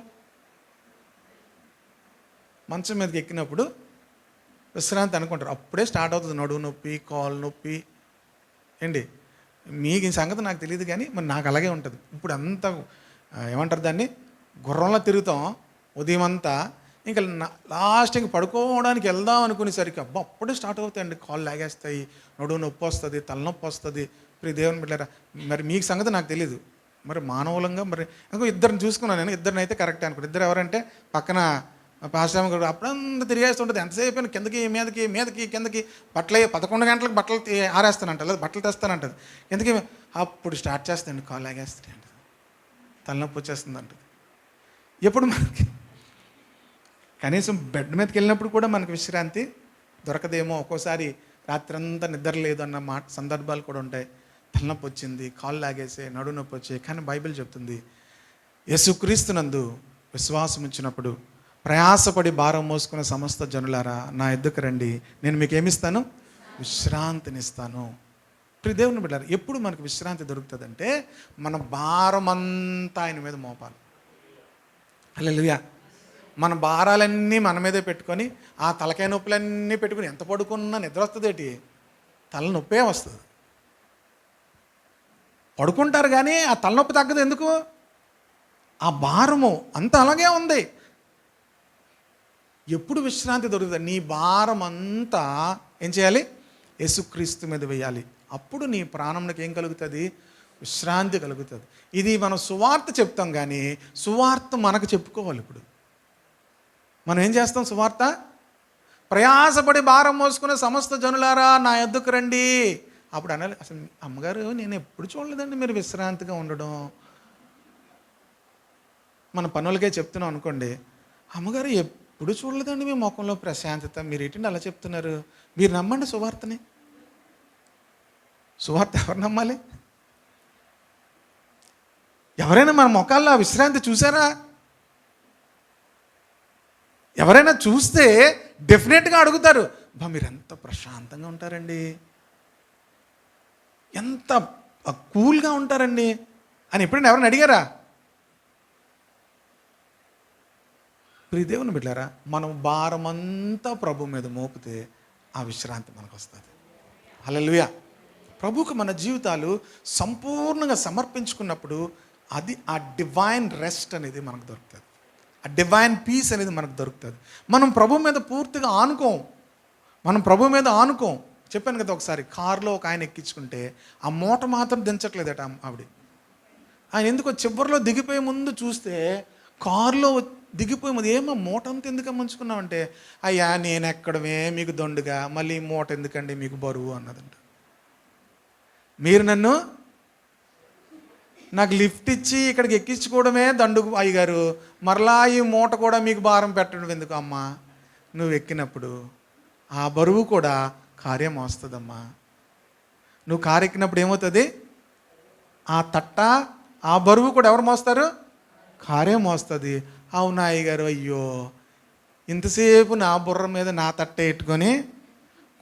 మంచం మీదకి ఎక్కినప్పుడు విశ్రాంతి అనుకుంటారు, అప్పుడే స్టార్ట్ అవుతుంది నడువు నొప్పి, కాలు నొప్పి. ఏంటి మీకు ఈ సంగతి నాకు తెలియదు, కానీ మరి నాకు అలాగే ఉంటుంది. ఇప్పుడు అంతా ఏమంటారు దాన్ని, గుర్రంలో తిరుగుతాం ఉదయం అంతా, ఇంకా లాస్ట్ ఇంక పడుకోవడానికి వెళ్దాం అనుకునేసరికి అబ్బా అప్పుడే స్టార్ట్ అవుతాయండి, కాళ్ళు లాగేస్తాయి, నడువు నొప్పి వస్తుంది, తలనొప్పి వస్తుంది. ఇప్పుడు దేవుని బిడ్డలారా, మరి మీకు సంగతి నాకు తెలియదు. మరి మానవులంగా మరి ఇంకో ఇద్దరిని చూసుకున్నాను నేను, ఇద్దరిని అయితే కరెక్టే అనుకో. ఇద్దరు ఎవరంటే పక్కన పాశ్రామ కూడా అప్పుడంతా తిరిగేస్తుంటుంది, ఎంతసేపు కిందకి మీదకి మీదకి కిందకి. బట్టలు 11 గంటలకు బట్టలు ఆరేస్తానంట, లేదా బట్టలు తెస్తానంటది, ఎందుకు అప్పుడు స్టార్ట్ చేస్తాయండి, కాళ్ళు లాగేస్తాయి అంట, తలనొప్పి వచ్చేస్తుంది అంటది. ఎప్పుడు మనకి కనీసం బెడ్ మీదకి వెళ్ళినప్పుడు కూడా మనకు విశ్రాంతి దొరకదేమో. ఒక్కోసారి రాత్రంతా నిద్ర లేదు అన్న సందర్భాలు కూడా ఉంటాయి. తలనొప్పి వచ్చింది, కాళ్ళు లాగేసే, నడువు నొప్పి వచ్చాయి. కానీ బైబిల్ చెప్తుంది, యేసుక్రీస్తునందు విశ్వాసం ఉంచినప్పుడు ప్రయాసపడి భారం మోసుకున్న సమస్త జనులారా నా ఎద్దుకు రండి, నేను మీకు ఏమిస్తాను? విశ్రాంతినిస్తాను. ప్రియ దేవుని బిడ్డలారా, ఎప్పుడు మనకు విశ్రాంతి దొరుకుతుందంటే మన భారం అంతా ఆయన మీద మోపాలి. హల్లెలూయా. మన భారాలన్నీ మన మీదే పెట్టుకొని, ఆ తలకాయ నొప్పులన్నీ పెట్టుకుని ఎంత పడుకున్నా నిద్ర వస్తుంది ఏంటి? తలనొప్పే వస్తుంది. పడుకుంటారు కానీ ఆ తలనొప్పి తగ్గదు. ఎందుకు? ఆ భారము అంత అలాగే ఉంది. ఎప్పుడు విశ్రాంతి దొరుకుతుంది? నీ భారం అంతా ఏం చేయాలి? యేసుక్రీస్తు మీద వేయాలి. అప్పుడు నీ ప్రాణంకి ఏం కలుగుతుంది? విశ్రాంతి కలుగుతుంది. ఇది మనం సువార్త చెప్తాం, కానీ సువార్త మనకు చెప్పుకోవాలి. ఇప్పుడు మనం ఏం చేస్తాం? సువార్త, ప్రయాసపడి భారం మోసుకునే సమస్త జనులారా నా యొద్దకు రండి. అప్పుడు అనాలి, అసలు అమ్మగారు నేను ఎప్పుడు చూడలేదండి మీరు విశ్రాంతిగా ఉండడం. మన పనులకే చెప్తున్నాం అనుకోండి, అమ్మగారు ఎప్పుడు చూడలేదండి మీ ముఖంలో ప్రశాంతత, మీరు ఏంటండి అలా చెప్తున్నారు? మీరు నమ్మండి సువార్తని. సువార్త ఎవరు నమ్మాలి? ఎవరైనా మన ముఖాల్లో విశ్రాంతి చూసారా? ఎవరైనా చూస్తే డెఫినెట్గా అడుగుతారు, బా మీరు ఎంత ప్రశాంతంగా ఉంటారండి, ఎంత కూల్గా ఉంటారండి అని ఎప్పుడైనా ఎవరైనా అడిగారా? ప్రియ దేవుని బిడ్డలారా, మనం భారమంతా ప్రభు మీద మోపితే ఆ విశ్రాంతి మనకు వస్తుంది. హల్లెలూయా. ప్రభువుకు మన జీవితాలు సంపూర్ణంగా సమర్పించుకున్నప్పుడు అది ఆ డివైన్ రెస్ట్ అనేది మనకు దొరుకుతుంది, ఆ డివైన్ పీస్ అనేది మనకు దొరుకుతుంది. మనం ప్రభు మీద పూర్తిగా ఆనుకోం. చెప్పాను కదా, ఒకసారి కారులో ఒక ఆయన ఎక్కించుకుంటే ఆ మూట మాత్రం దించట్లేదట ఆవిడ. ఆయన ఎందుకో చివరిలో దిగిపోయే ముందు చూస్తే, కారులో దిగిపోయే ముందు ఏమో మూట అంతా ఎందుకు ముంచుకున్నామంటే, అయ్యా నేను ఎక్కడమే మీకు దొండుగా, మళ్ళీ మూట ఎందుకండి మీకు బరువు అన్నదంట. మీరు నాకు లిఫ్ట్ ఇచ్చి ఇక్కడికి ఎక్కించుకోవడమే దండుగు అయ్యగారు, మరలా ఈ మూట కూడా మీకు భారం పెట్టడం ఎందుకు అమ్మా? నువ్వు ఎక్కినప్పుడు ఆ బరువు కూడా కార్యం వస్తుందమ్మా. నువ్వు కారు ఎక్కినప్పుడు ఏమవుతుంది? ఆ తట్ట ఆ బరువు కూడా ఎవరు మోస్తారు? కారే మోస్తుంది. అవునా అయ్యగారు, అయ్యో ఇంతసేపు నా బుర్ర మీద నా తట్ట ఎట్టుకొని,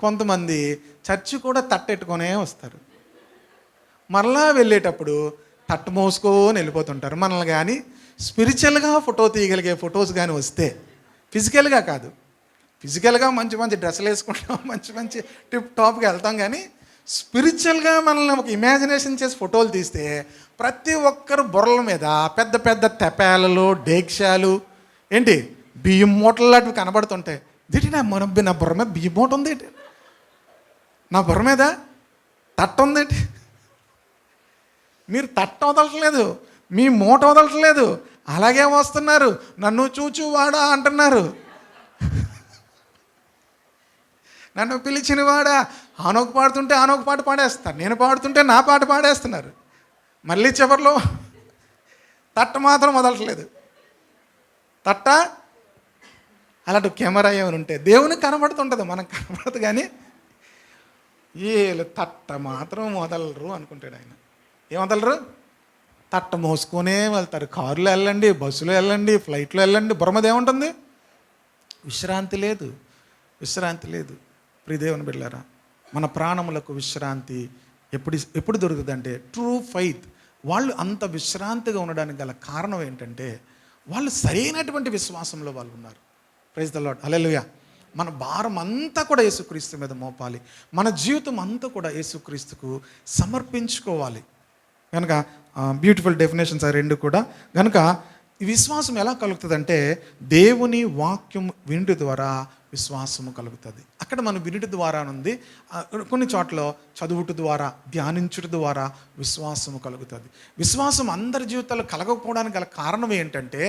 కొంతమంది చర్చి కూడా తట్టెట్టుకొనే వస్తారు, మరలా వెళ్ళేటప్పుడు తట్టు మోసుకొని వెళ్ళిపోతుంటారు. మనల్ని కానీ స్పిరిచువల్గా ఫోటో తీయగలిగే ఫొటోస్ కానీ వస్తే, ఫిజికల్గా కాదు, ఫిజికల్గా మంచి మంచి డ్రెస్సులు వేసుకుంటాం, మంచి మంచి టిప్ టాప్గా వెళ్తాం, కానీ స్పిరిచువల్గా మనల్ని ఒక ఇమాజినేషన్ చేసి ఫోటోలు తీస్తే ప్రతి ఒక్కరు బుర్రల మీద పెద్ద పెద్ద తెపాలలు, డేక్షాలు, ఏంటి బియ్యం మూటలు లాంటివి కనబడుతుంటాయి. ఏంటి నా బుర్ర మీద బియ్యం మూట ఉంది ఏంటి? నా బుర్ర మీద తట్ట ఉందేంటి? మీరు తట్ట వదలట్లేదు, మీ మూట వదలట్లేదు, అలాగే వస్తున్నారు. నన్ను చూచు వాడా అంటున్నారు, నన్ను పిలిచిన వాడా. ఆనొక పాడుతుంటే ఆనొక పాట పాడేస్తారు, నేను పాడుతుంటే నా పాట పాడేస్తున్నారు. మళ్ళీ చివరిలో తట్ట మాత్రం వదలట్లేదు. తట్ట అలాంటి కెమెరా ఏమైనా ఉంటే దేవునికి కనబడుతుంటుంది, మనకు కనబడదు. కానీ వీళ్ళు తట్ట మాత్రం వదలరు అనుకుంటాడు ఆయన. ఏం వదలరు? తట్ట మోసుకొనే వెళ్తారు. కారులో వెళ్ళండి, బస్సులో వెళ్ళండి, ఫ్లైట్లో వెళ్ళండి, బుర్రమది ఏముంటుంది? విశ్రాంతి లేదు, విశ్రాంతి లేదు. ప్రియదేవుని బిడ్డలారా, మన ప్రాణములకు విశ్రాంతి ఎప్పుడు దొరుకుతుందంటే ట్రూ ఫెయిత్. వాళ్ళు అంత విశ్రాంతిగా ఉండడానికి గల కారణం ఏంటంటే వాళ్ళు సరైనటువంటి విశ్వాసంలో వాళ్ళు ఉన్నారు. ప్రైజ్ ద లార్డ్, హల్లెలూయా. మన భారం అంతా కూడా యేసుక్రీస్తు మీద మోపాలి. మన జీవితం అంతా కూడా యేసుక్రీస్తుకు సమర్పించుకోవాలి. కనుక బ్యూటిఫుల్ డెఫినేషన్స్ ఆ రెండు కూడా. కనుక ఈ విశ్వాసం ఎలా కలుగుతుందంటే దేవుని వాక్యం వినుట ద్వారా విశ్వాసము కలుగుతుంది. అక్కడ మనం వినుట ద్వారా ఉంది, కొన్ని చోట్ల చదువుట ద్వారా, ధ్యానించుట ద్వారా విశ్వాసము కలుగుతుంది. విశ్వాసం అందరి జీవితాల్లో కలగకపోవడానికి గల కారణం ఏంటంటే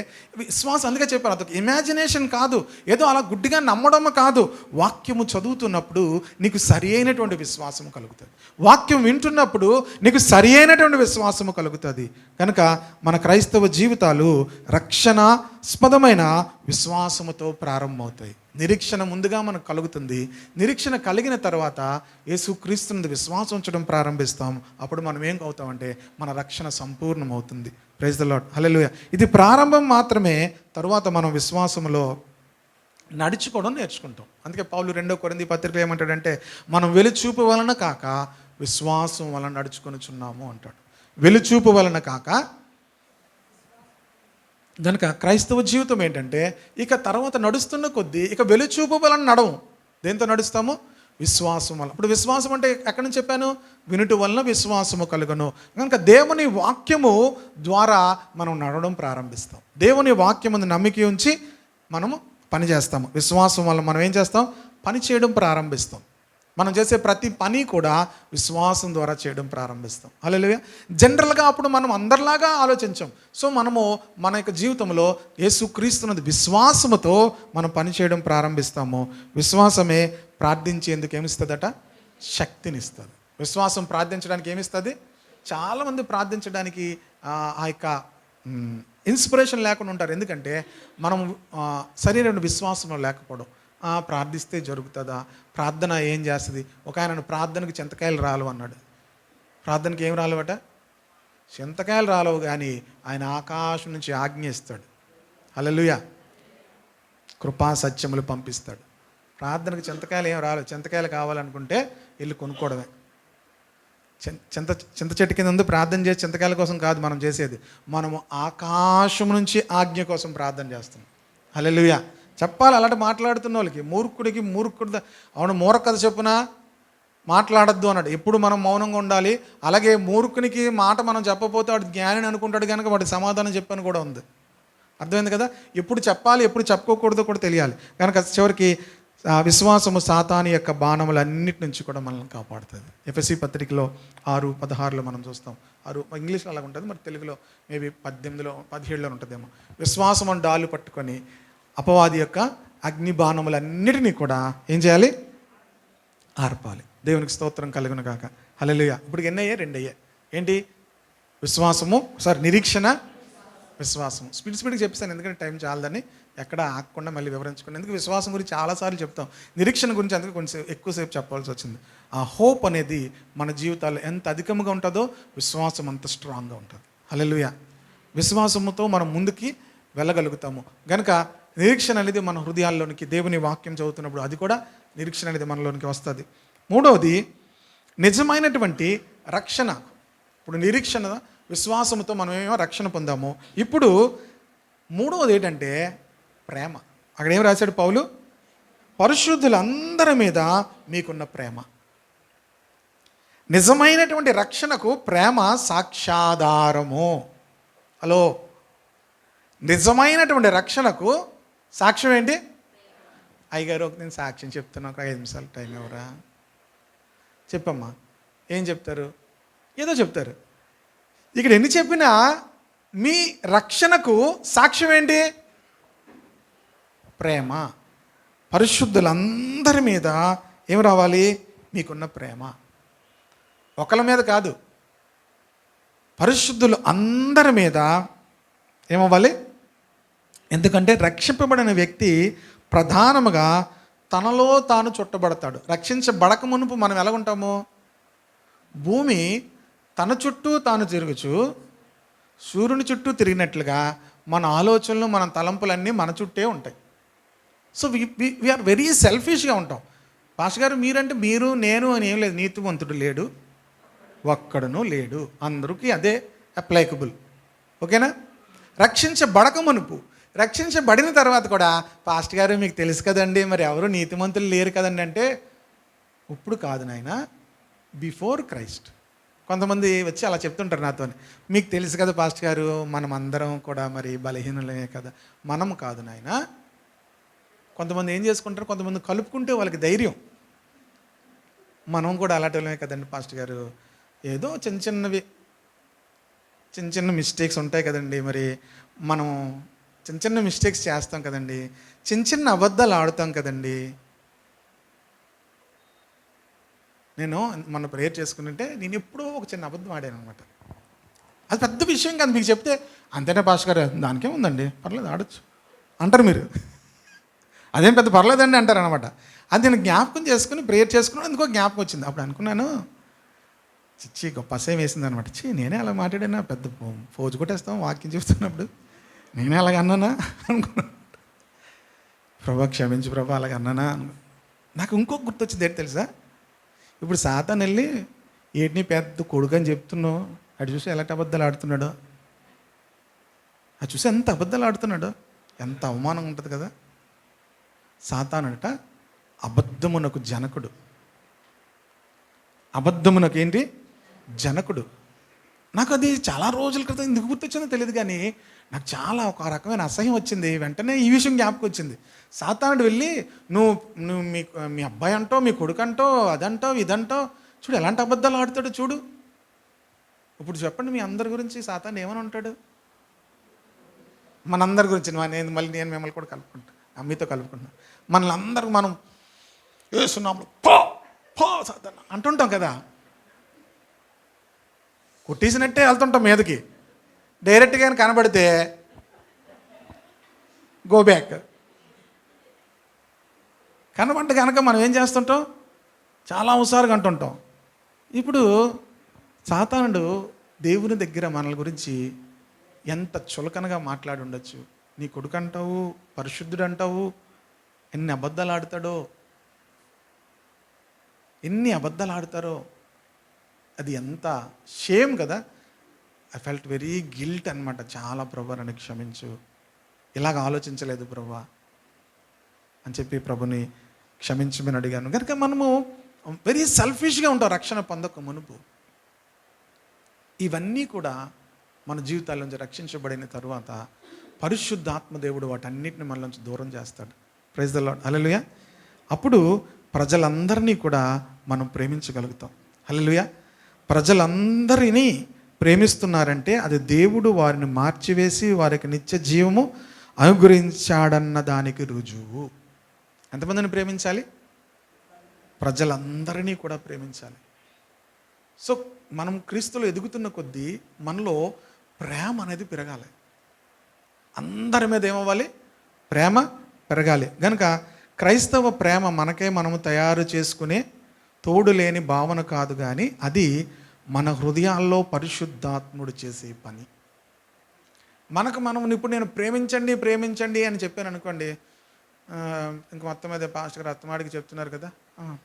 విశ్వాసం, అందుకే చెప్పాను, అదొక ఇమాజినేషన్ కాదు, ఏదో అలా గుడ్డిగా నమ్మడం కాదు. వాక్యము చదువుతున్నప్పుడు నీకు సరి అయినటువంటి విశ్వాసము కలుగుతుంది. వాక్యం వింటున్నప్పుడు నీకు సరి అయినటువంటి విశ్వాసము కలుగుతుంది. కనుక మన క్రైస్తవ జీవితాలు రక్షణాస్పదమైన విశ్వాసముతో ప్రారంభమవుతాయి. నిరీక్షణ ముందుగా మనకు కలుగుతుంది. నిరీక్షణ కలిగిన తర్వాత యేసుక్రీస్తునందు విశ్వాసం ఉంచడం ప్రారంభిస్తాం. అప్పుడు మనం ఏం అవుతామంటే మన రక్షణ సంపూర్ణమవుతుంది. ప్రైజ్ ద లార్డ్, హల్లెలూయా. ఇది ప్రారంభం మాత్రమే. తరువాత మనం విశ్వాసంలో నడుచుకోవడం నేర్చుకుంటాం. అందుకే పౌలు 2 కొరింథీ పత్రికలో ఏమంటాడంటే మనం వెలుచూపు వలన కాక విశ్వాసం వలన నడుచుకొనుచున్నాము అంటాడు. వెలుచూపు వలన కాక. కనుక క్రైస్తవ జీవితం ఏంటంటే ఇక తర్వాత నడుస్తున్న కొద్దీ ఇక వెలుచూపు వలన నడవం. దేంతో నడుస్తాము? విశ్వాసం వల్ల. ఇప్పుడు విశ్వాసం అంటే ఎక్కడి నుంచి చెప్పాను? వినుట వలన విశ్వాసము కలుగును. కనుక దేవుని వాక్యము ద్వారా మనం నడవడం ప్రారంభిస్తాం. దేవుని వాక్యమును నమ్మిక ఉంచి మనము పని చేస్తాము. విశ్వాసం వల్ల మనం ఏం చేస్తాం? పని చేయడం ప్రారంభిస్తాం. మనం చేసే ప్రతి పని కూడా విశ్వాసం ద్వారా చేయడం ప్రారంభిస్తాం. హల్లెలూయా. జనరల్గా అప్పుడు మనం అందరిలాగా ఆలోచించాం. సో మనము మన యొక్క జీవితంలో యేసుక్రీస్తునందు విశ్వాసముతో మనం పని చేయడం ప్రారంభిస్తాము. విశ్వాసమే ప్రార్థించేందుకు ఏమిస్తుందట? శక్తినిస్తుంది. విశ్వాసం ప్రార్థించడానికి ఏమిస్తుంది? చాలామంది ప్రార్థించడానికి ఆ యొక్క ఇన్స్పిరేషన్ లేకుండా ఉంటారు. ఎందుకంటే మనం సరైన విశ్వాసంలో లేకపోవడం. ప్రార్థిస్తే జరుగుతుందా? ప్రార్థన ఏం చేస్తుంది? ఒక ఆయన ప్రార్థనకు చింతకాయలు రాలవు అన్నాడు. ప్రార్థనకి ఏం రాలవట? చింతకాయలు రాలవు, కానీ ఆయన ఆకాశం నుంచి ఆజ్ఞ ఇస్తాడు. హల్లెలూయా. కృపా సత్యములు పంపిస్తాడు. ప్రార్థనకు చింతకాయలు ఏం రాలేవు. చింతకాయలు కావాలనుకుంటే వెళ్ళి కొనుక్కోవడమే. చింత చెట్టు కింద ఉంది, ప్రార్థన చేసి చింతకాయల కోసం కాదు మనం చేసేది. మనము ఆకాశం నుంచి ఆజ్ఞ కోసం ప్రార్థన చేస్తాం. హల్లెలూయా. చెప్పాలి అలాంటి మాట్లాడుతున్న వాళ్ళకి. మూర్ఖుడు అవును మూర్ఖత చెప్పున మాట్లాడద్దు అన్నాడు. ఎప్పుడు మనం మౌనంగా ఉండాలి. అలాగే మూర్ఖునికి మాట మనం చెప్పకపోతే వాడు జ్ఞాని అనుకుంటాడు, కనుక వాడి సమాధానం చెప్పని కూడా ఉంది. అర్థమైంది కదా? ఎప్పుడు చెప్పాలి, ఎప్పుడు చెప్పుకోకూడదో కూడా తెలియాలి. కనుక చివరికి విశ్వాసము సాతాను యొక్క బాణములన్నిటి నుంచి కూడా మనల్ని కాపాడుతుంది. ఎఫెసీ పత్రికలో 6:16 మనం చూస్తాం. 6 ఇంగ్లీష్లో అలాగ ఉంటుంది, మరి తెలుగులో మేబీ 18లో 17లో ఉంటుందేమో. విశ్వాసం డాలు పట్టుకొని అపవాది యొక్క అగ్ని బాణములన్నిటినీ కూడా ఏం చేయాలి? ఆర్పాలి. దేవునికి స్తోత్రం కలుగును గాక. హల్లెలూయా. ఇప్పుడు ఎన్ని అయ్యాయి? 2 అయ్యాయి. ఏంటి? విశ్వాసము, నిరీక్షణ, విశ్వాసము. స్పీడ్గా చెప్పేస్తాను, ఎందుకంటే టైం చాలదని ఎక్కడ ఆగకుండా మళ్ళీ వివరించుకోండి. ఎందుకు విశ్వాసం గురించి చాలాసార్లు చెప్తాం, నిరీక్షణ గురించి అందుకే కొంచెం ఎక్కువసేపు చెప్పాల్సి వచ్చింది. ఆ హోప్ అనేది మన జీవితాల్లో ఎంత అధికంగా ఉంటుందో విశ్వాసం అంత స్ట్రాంగ్గా ఉంటుంది. హల్లెలూయా. విశ్వాసముతో మనం ముందుకి వెళ్ళగలుగుతాము. కనుక నిరీక్షణ అనేది మన హృదయాల్లోనికి, దేవుని వాక్యం చదువుతున్నప్పుడు అది కూడా నిరీక్షణ అనేది మనలోనికి వస్తుంది. 3వది నిజమైనటువంటి రక్షణ. ఇప్పుడు నిరీక్షణ విశ్వాసంతో మనం ఏమో రక్షణ పొందాము. ఇప్పుడు 3వది ఏంటంటే ప్రేమ. అక్కడ ఏం రాశాడు పౌలు? పరిశుద్ధులందరి మీద మీకున్న ప్రేమ. నిజమైనటువంటి రక్షణకు ప్రేమ సాక్ష్యాధారము. హలో, నిజమైనటువంటి రక్షణకు సాక్ష్యం ఏంటి? అయ్యగారు నేను సాక్ష్యం చెప్తున్నా, ఒక 5 నిమిషాలు టైం ఎవరా? చెప్పమ్మా. ఏం చెప్తారు? ఏదో చెప్తారు. ఇక్కడ ఎన్ని చెప్పినా మీ రక్షణకు సాక్ష్యం ఏంటి? ప్రేమ. పరిశుద్ధులందరి మీద ఏం రావాలి? మీకున్న ప్రేమ. ఒకళ్ళ మీద కాదు, పరిశుద్ధులు అందరి మీద ఏమవ్వాలి? ఎందుకంటే రక్షింపబడిన వ్యక్తి ప్రధానముగా తనలో తాను చుట్టబడతాడు. రక్షించబడక మునుపు మనం ఎలా ఉంటాము? భూమి తన చుట్టూ తాను తిరుగుచు సూర్యుని చుట్టూ తిరిగినట్లుగా మన ఆలోచనలు, మన తలంపులన్నీ మన చుట్టే ఉంటాయి. సో వీఆర్ వెరీ సెల్ఫిష్గా ఉంటాం. పాస్టర్ గారు మీరంటే మీరు నేను అని ఏం లేదు. నీతివంతుడు లేడు, ఒక్కడును లేడు. అందరికీ అదే అప్లైకబుల్. ఓకేనా? రక్షించబడక మునుపు, రక్షించబడిన తర్వాత కూడా పాస్టర్ గారు మీకు తెలుసు కదండి, మరి ఎవరు నీతిమంతులు లేరు కదండి అంటే, ఇప్పుడు కాదు నాయన, బిఫోర్ క్రైస్ట్. కొంతమంది వచ్చి అలా చెప్తుంటారు నాతో, మీకు తెలుసు కదా పాస్టర్ గారు, మనం అందరం కూడా మరి బలహీనులే కదా. మనం కాదు నాయన. కొంతమంది ఏం చేసుకుంటారు, కొంతమంది కలుపుకుంటే వాళ్ళకి ధైర్యం. మనం కూడా అలాంటి వాళ్ళమే కదండి పాస్టర్ గారు, ఏదో చిన్న చిన్న మిస్టేక్స్ ఉంటాయి కదండి, మరి మనం చిన్న మిస్టేక్స్ చేస్తాం కదండి, చిన్న అబద్ధాలు ఆడుతాం కదండి. నేను మొన్న ప్రేయర్ చేసుకుంటుంటే నేను ఎప్పుడో ఒక చిన్న అబద్ధం ఆడాను అనమాట. అది పెద్ద విషయం కాదు, మీకు చెప్తే అంతేనా పాస్టర్ గారు, దానికే ఉందండి, పర్లేదు ఆడచ్చు అంటారు మీరు. అదేం పెద్ద పర్లేదండి అంటారు అనమాట. అది నేను జ్ఞాపకం చేసుకుని ప్రేయర్ చేసుకున్నాను, ఎందుకో జ్ఞాపకం వచ్చింది. అప్పుడు అనుకున్నాను, చిచ్చి గొప్ప అసహ్యం వేసింది అనమాట. నేనే అలా మాట్లాడినా, పెద్ద ఫోజు కొట్టేస్తాం వాక్యం చెప్తున్నప్పుడు, నేనే అలాగ అన్నానా అనుకున్నాను. ప్రభా క్షమించు ప్రభా అలాగ అన్నానా. నాకు ఇంకొక గుర్తొచ్చింది ఏంటి తెలుసా, ఇప్పుడు సాతాను వెళ్ళి ఏటిని పెద్ద కొడుకు అని చెప్తున్నావు, అటు చూసి ఎలాంటి అబద్ధాలు ఆడుతున్నాడో, అది చూసి ఎంత అబద్ధాలు ఆడుతున్నాడో, ఎంత అవమానం ఉంటుంది కదా. సాతానట అబద్ధమునకు జనకుడు. అబద్ధమునకు ఏంటి? జనకుడు. నాకు అది చాలా రోజుల క్రితం ఎందుకు గుర్తొచ్చిందో తెలియదు, కానీ నాకు చాలా ఒక రకమైన అసహ్యం వచ్చింది. వెంటనే ఈ విషయం జ్ఞాపకం వచ్చింది. సాతానుడు వెళ్ళి నువ్వు మీ అబ్బాయి అంటావు, మీ కొడుకు అంటావు, అదంటావు ఇదంటావు, చూడు ఎలాంటి అబద్ధాలు ఆడుతాడు చూడు. ఇప్పుడు చెప్పండి, మీ అందరి గురించి సాతాను ఏమని ఉంటాడు? మనందరి గురించి నేను మిమ్మల్ని కూడా కలుపుకుంటాను, మీతో కలుపుకుంటాను. మనల్ని అందరికి మనం వేస్తున్నాము పో సాతాను అంటుంటాం కదా. కొట్టేసినట్టే వెళ్తుంటాం మీదకి, డైరెక్ట్గా కనబడితే గో బ్యాక్. కనబడ్డ కనుక మనం ఏం చేస్తుంటాం, చాలా హుషారుగా అంటుంటాం. ఇప్పుడు సాతానుడు దేవుని దగ్గర మనల గురించి ఎంత చులకనగా మాట్లాడి ఉండొచ్చు. నీ కొడుకు అంటావు, పరిశుద్ధుడు అంటావు, ఎన్ని అబద్ధాలు ఆడతాడో, ఎన్ని అబద్ధాలు ఆడతారో. అది ఎంత షేమ్ కదా. ఐ ఫెల్ట్ వెరీ గిల్ట్ అనమాట. చాలా ప్రభా నన్ను క్షమించు, ఇలాగ ఆలోచించలేదు ప్రభా అని చెప్పి ప్రభుని క్షమించమని అడిగాను. కనుక మనము వెరీ సెల్ఫిష్గా ఉంటాం రక్షణ పొందక మునుపు. ఇవన్నీ కూడా మన జీవితాల నుంచి రక్షించబడిన తరువాత పరిశుద్ధాత్మ దేవుడు వాటన్నిటిని మన నుంచి దూరం చేస్తాడు. Praise the Lord. హల్లెలూయా. అప్పుడు ప్రజలందరినీ కూడా మనం ప్రేమించగలుగుతాం. హల్లెలూయా. ప్రజలందరినీ ప్రేమిస్తున్నారంటే అది దేవుడు వారిని మార్చివేసి వారికి నిత్య జీవము అనుగ్రహించాడన్న దానికి రుజువు. ఎంతమందిని ప్రేమించాలి? ప్రజలందరినీ కూడా ప్రేమించాలి. సో మనం క్రీస్తులో ఎదుగుతున్న కొద్దీ మనలో ప్రేమ అనేది పెరగాలి. అందరి మీద ఏమవ్వాలి? ప్రేమ పెరగాలి. కనుక క్రైస్తవ ప్రేమ మనకే మనము తయారు చేసుకునే తోడు లేని భావన కాదు, కానీ అది మన హృదయాల్లో పరిశుద్ధాత్ముడు చేసే పని. మనకు మనం ఇప్పుడు నేను ప్రేమించండి అని చెప్పాను అనుకోండి, ఇంక మొత్తం మీద పాస్టర్ గారు అత్తమాడికి చెప్తున్నారు కదా,